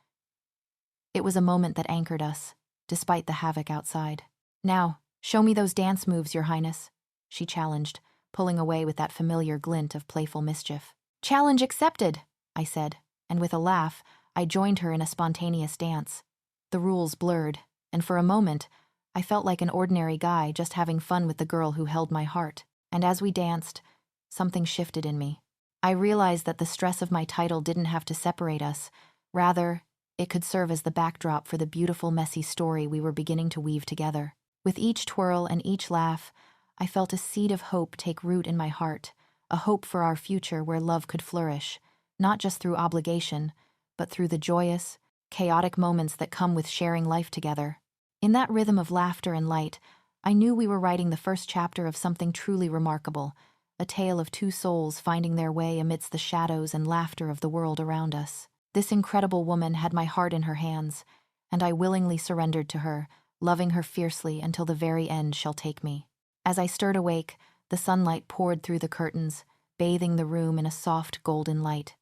It was a moment that anchored us, despite the havoc outside. Now, show me those dance moves, Your Highness, she challenged, pulling away with that familiar glint of playful mischief. Challenge accepted, I said, and with a laugh, I joined her in a spontaneous dance. The rules blurred, and for a moment, I felt like an ordinary guy just having fun with the girl who held my heart. And as we danced, something shifted in me. I realized that the stress of my title didn't have to separate us. Rather, it could serve as the backdrop for the beautiful, messy story we were beginning to weave together. With each twirl and each laugh, I felt a seed of hope take root in my heart, a hope for our future where love could flourish, not just through obligation, but through the joyous, chaotic moments that come with sharing life together. In that rhythm of laughter and light, I knew we were writing the first chapter of something truly remarkable, a tale of two souls finding their way amidst the shadows and laughter of the world around us. This incredible woman had my heart in her hands, and I willingly surrendered to her, loving her fiercely until the very end shall take me. As I stirred awake, the sunlight poured through the curtains, bathing the room in a soft golden light.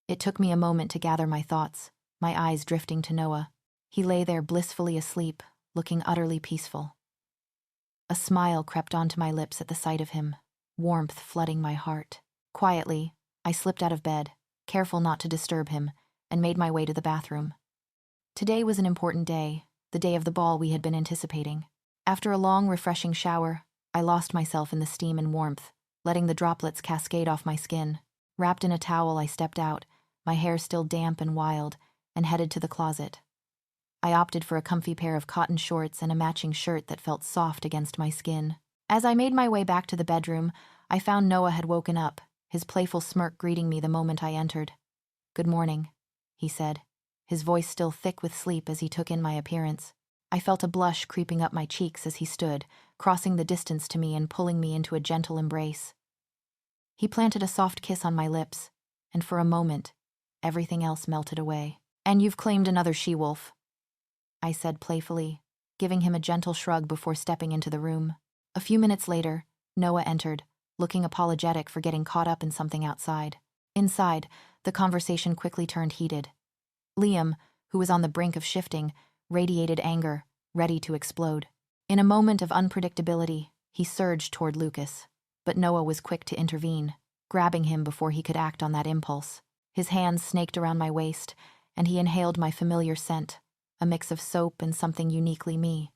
It took me a moment to gather my thoughts, my eyes drifting to Noah. He lay there blissfully asleep, looking utterly peaceful. A smile crept onto my lips at the sight of him, warmth flooding my heart. Quietly, I slipped out of bed, careful not to disturb him, and made my way to the bathroom. Today was an important day, the day of the ball we had been anticipating. After a long, refreshing shower, I lost myself in the steam and warmth, letting the droplets cascade off my skin. Wrapped in a towel, I stepped out, my hair still damp and wild, and headed to the closet. I opted for a comfy pair of cotton shorts and a matching shirt that felt soft against my skin. As I made my way back to the bedroom, I found Noah had woken up, his playful smirk greeting me the moment I entered. "Good morning," he said, his voice still thick with sleep as he took in my appearance. I felt a blush creeping up my cheeks as he stood, crossing the distance to me and pulling me into a gentle embrace. He planted a soft kiss on my lips, and for a moment, everything else melted away. "And you've claimed another she-wolf," I said playfully, giving him a gentle shrug before stepping into the room. A few minutes later, Noah entered, looking apologetic for getting caught up in something outside. Inside, the conversation quickly turned heated. Liam, who was on the brink of shifting, radiated anger, ready to explode. In a moment of unpredictability, he surged toward Lucas, but Noah was quick to intervene, grabbing him before he could act on that impulse. His hands snaked around my waist, and he inhaled my familiar scent, a mix of soap and something uniquely me.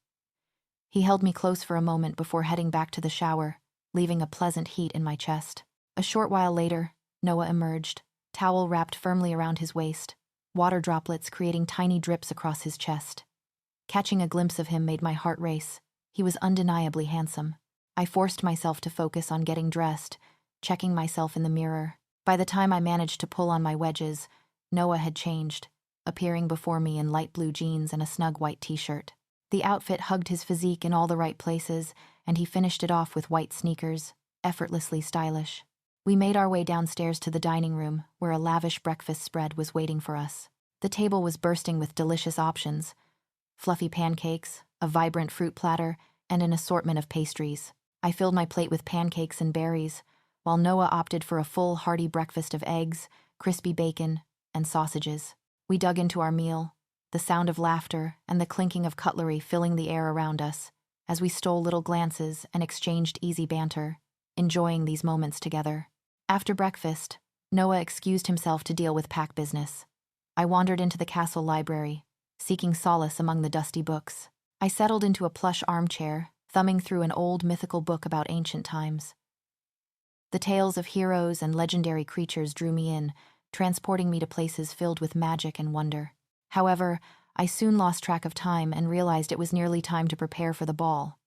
He held me close for a moment before heading back to the shower, leaving a pleasant heat in my chest. A short while later, Noah emerged, towel wrapped firmly around his waist, water droplets creating tiny drips across his chest. Catching a glimpse of him made my heart race. He was undeniably handsome. I forced myself to focus on getting dressed, checking myself in the mirror. By the time I managed to pull on my wedges, Noah had changed, appearing before me in light blue jeans and a snug white t-shirt. The outfit hugged his physique in all the right places, and he finished it off with white sneakers, effortlessly stylish. We made our way downstairs to the dining room, where a lavish breakfast spread was waiting for us. The table was bursting with delicious options: fluffy pancakes, a vibrant fruit platter, and an assortment of pastries. I filled my plate with pancakes and berries, while Noah opted for a full, hearty breakfast of eggs, crispy bacon, and sausages. We dug into our meal, the sound of laughter and the clinking of cutlery filling the air around us, as we stole little glances and exchanged easy banter, enjoying these moments together. After breakfast, Noah excused himself to deal with pack business. I wandered into the castle library, seeking solace among the dusty books. I settled into a plush armchair, thumbing through an old mythical book about ancient times. The tales of heroes and legendary creatures drew me in, transporting me to places filled with magic and wonder. However, I soon lost track of time and realized it was nearly time to prepare for the ball.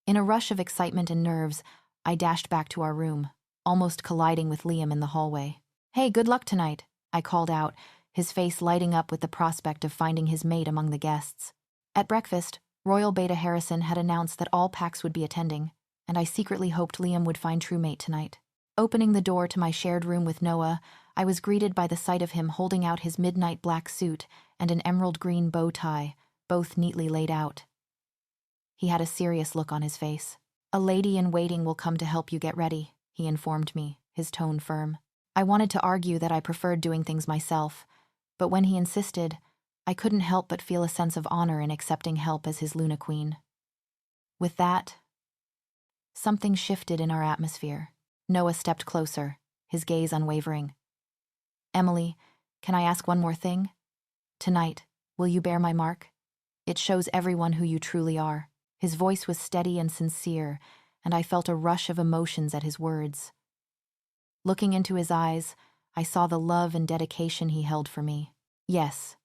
In a rush of excitement and nerves, I dashed back to our room, almost colliding with Liam in the hallway. "Hey, good luck tonight," I called out, his face lighting up with the prospect of finding his mate among the guests. At breakfast, Royal Beta Harrison had announced that all packs would be attending, and I secretly hoped Liam would find true mate tonight. Opening the door to my shared room with Noah, I was greeted by the sight of him holding out his midnight black suit and an emerald green bow tie, both neatly laid out. He had a serious look on his face. "A lady in waiting will come to help you get ready," he informed me, his tone firm. I wanted to argue that I preferred doing things myself, but when he insisted, I couldn't help but feel a sense of honor in accepting help as his Luna Queen. With that, something shifted in our atmosphere. Noah stepped closer, his gaze unwavering. "Emily, can I ask one more thing? Tonight, will you bear my mark? It shows everyone who you truly are." His voice was steady and sincere, and I felt a rush of emotions at his words. Looking into his eyes, I saw the love and dedication he held for me. "Yes,"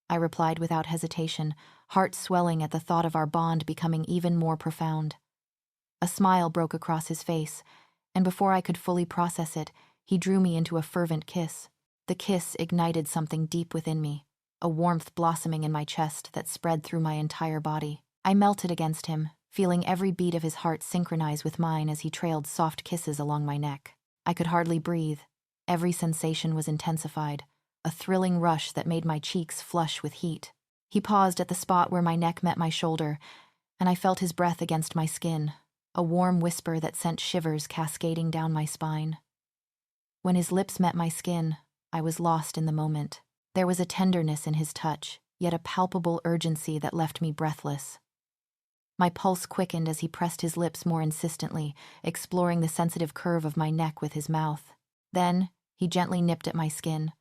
I replied without hesitation, heart swelling at the thought of our bond becoming even more profound. A smile broke across his face, and before I could fully process it, he drew me into a fervent kiss. The kiss ignited something deep within me, a warmth blossoming in my chest that spread through my entire body. I melted against him, feeling every beat of his heart synchronize with mine as he trailed soft kisses along my neck. I could hardly breathe. Every sensation was intensified, a thrilling rush that made my cheeks flush with heat. He paused at the spot where my neck met my shoulder, and I felt his breath against my skin, a warm whisper that sent shivers cascading down my spine. When his lips met my skin, I was lost in the moment. There was a tenderness in his touch, yet a palpable urgency that left me breathless. My pulse quickened as he pressed his lips more insistently, exploring the sensitive curve of my neck with his mouth. Then, he gently nipped at my skin.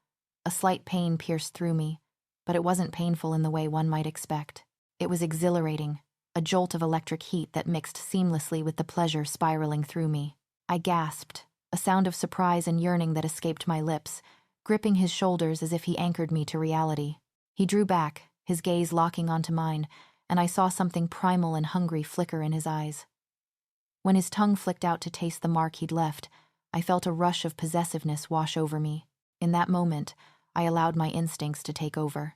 A slight pain pierced through me, but it wasn't painful in the way one might expect. It was exhilarating, a jolt of electric heat that mixed seamlessly with the pleasure spiraling through me. I gasped, a sound of surprise and yearning that escaped my lips, gripping his shoulders as if he anchored me to reality. He drew back, his gaze locking onto mine, and I saw something primal and hungry flicker in his eyes. When his tongue flicked out to taste the mark he'd left, I felt a rush of possessiveness wash over me. In that moment, I allowed my instincts to take over.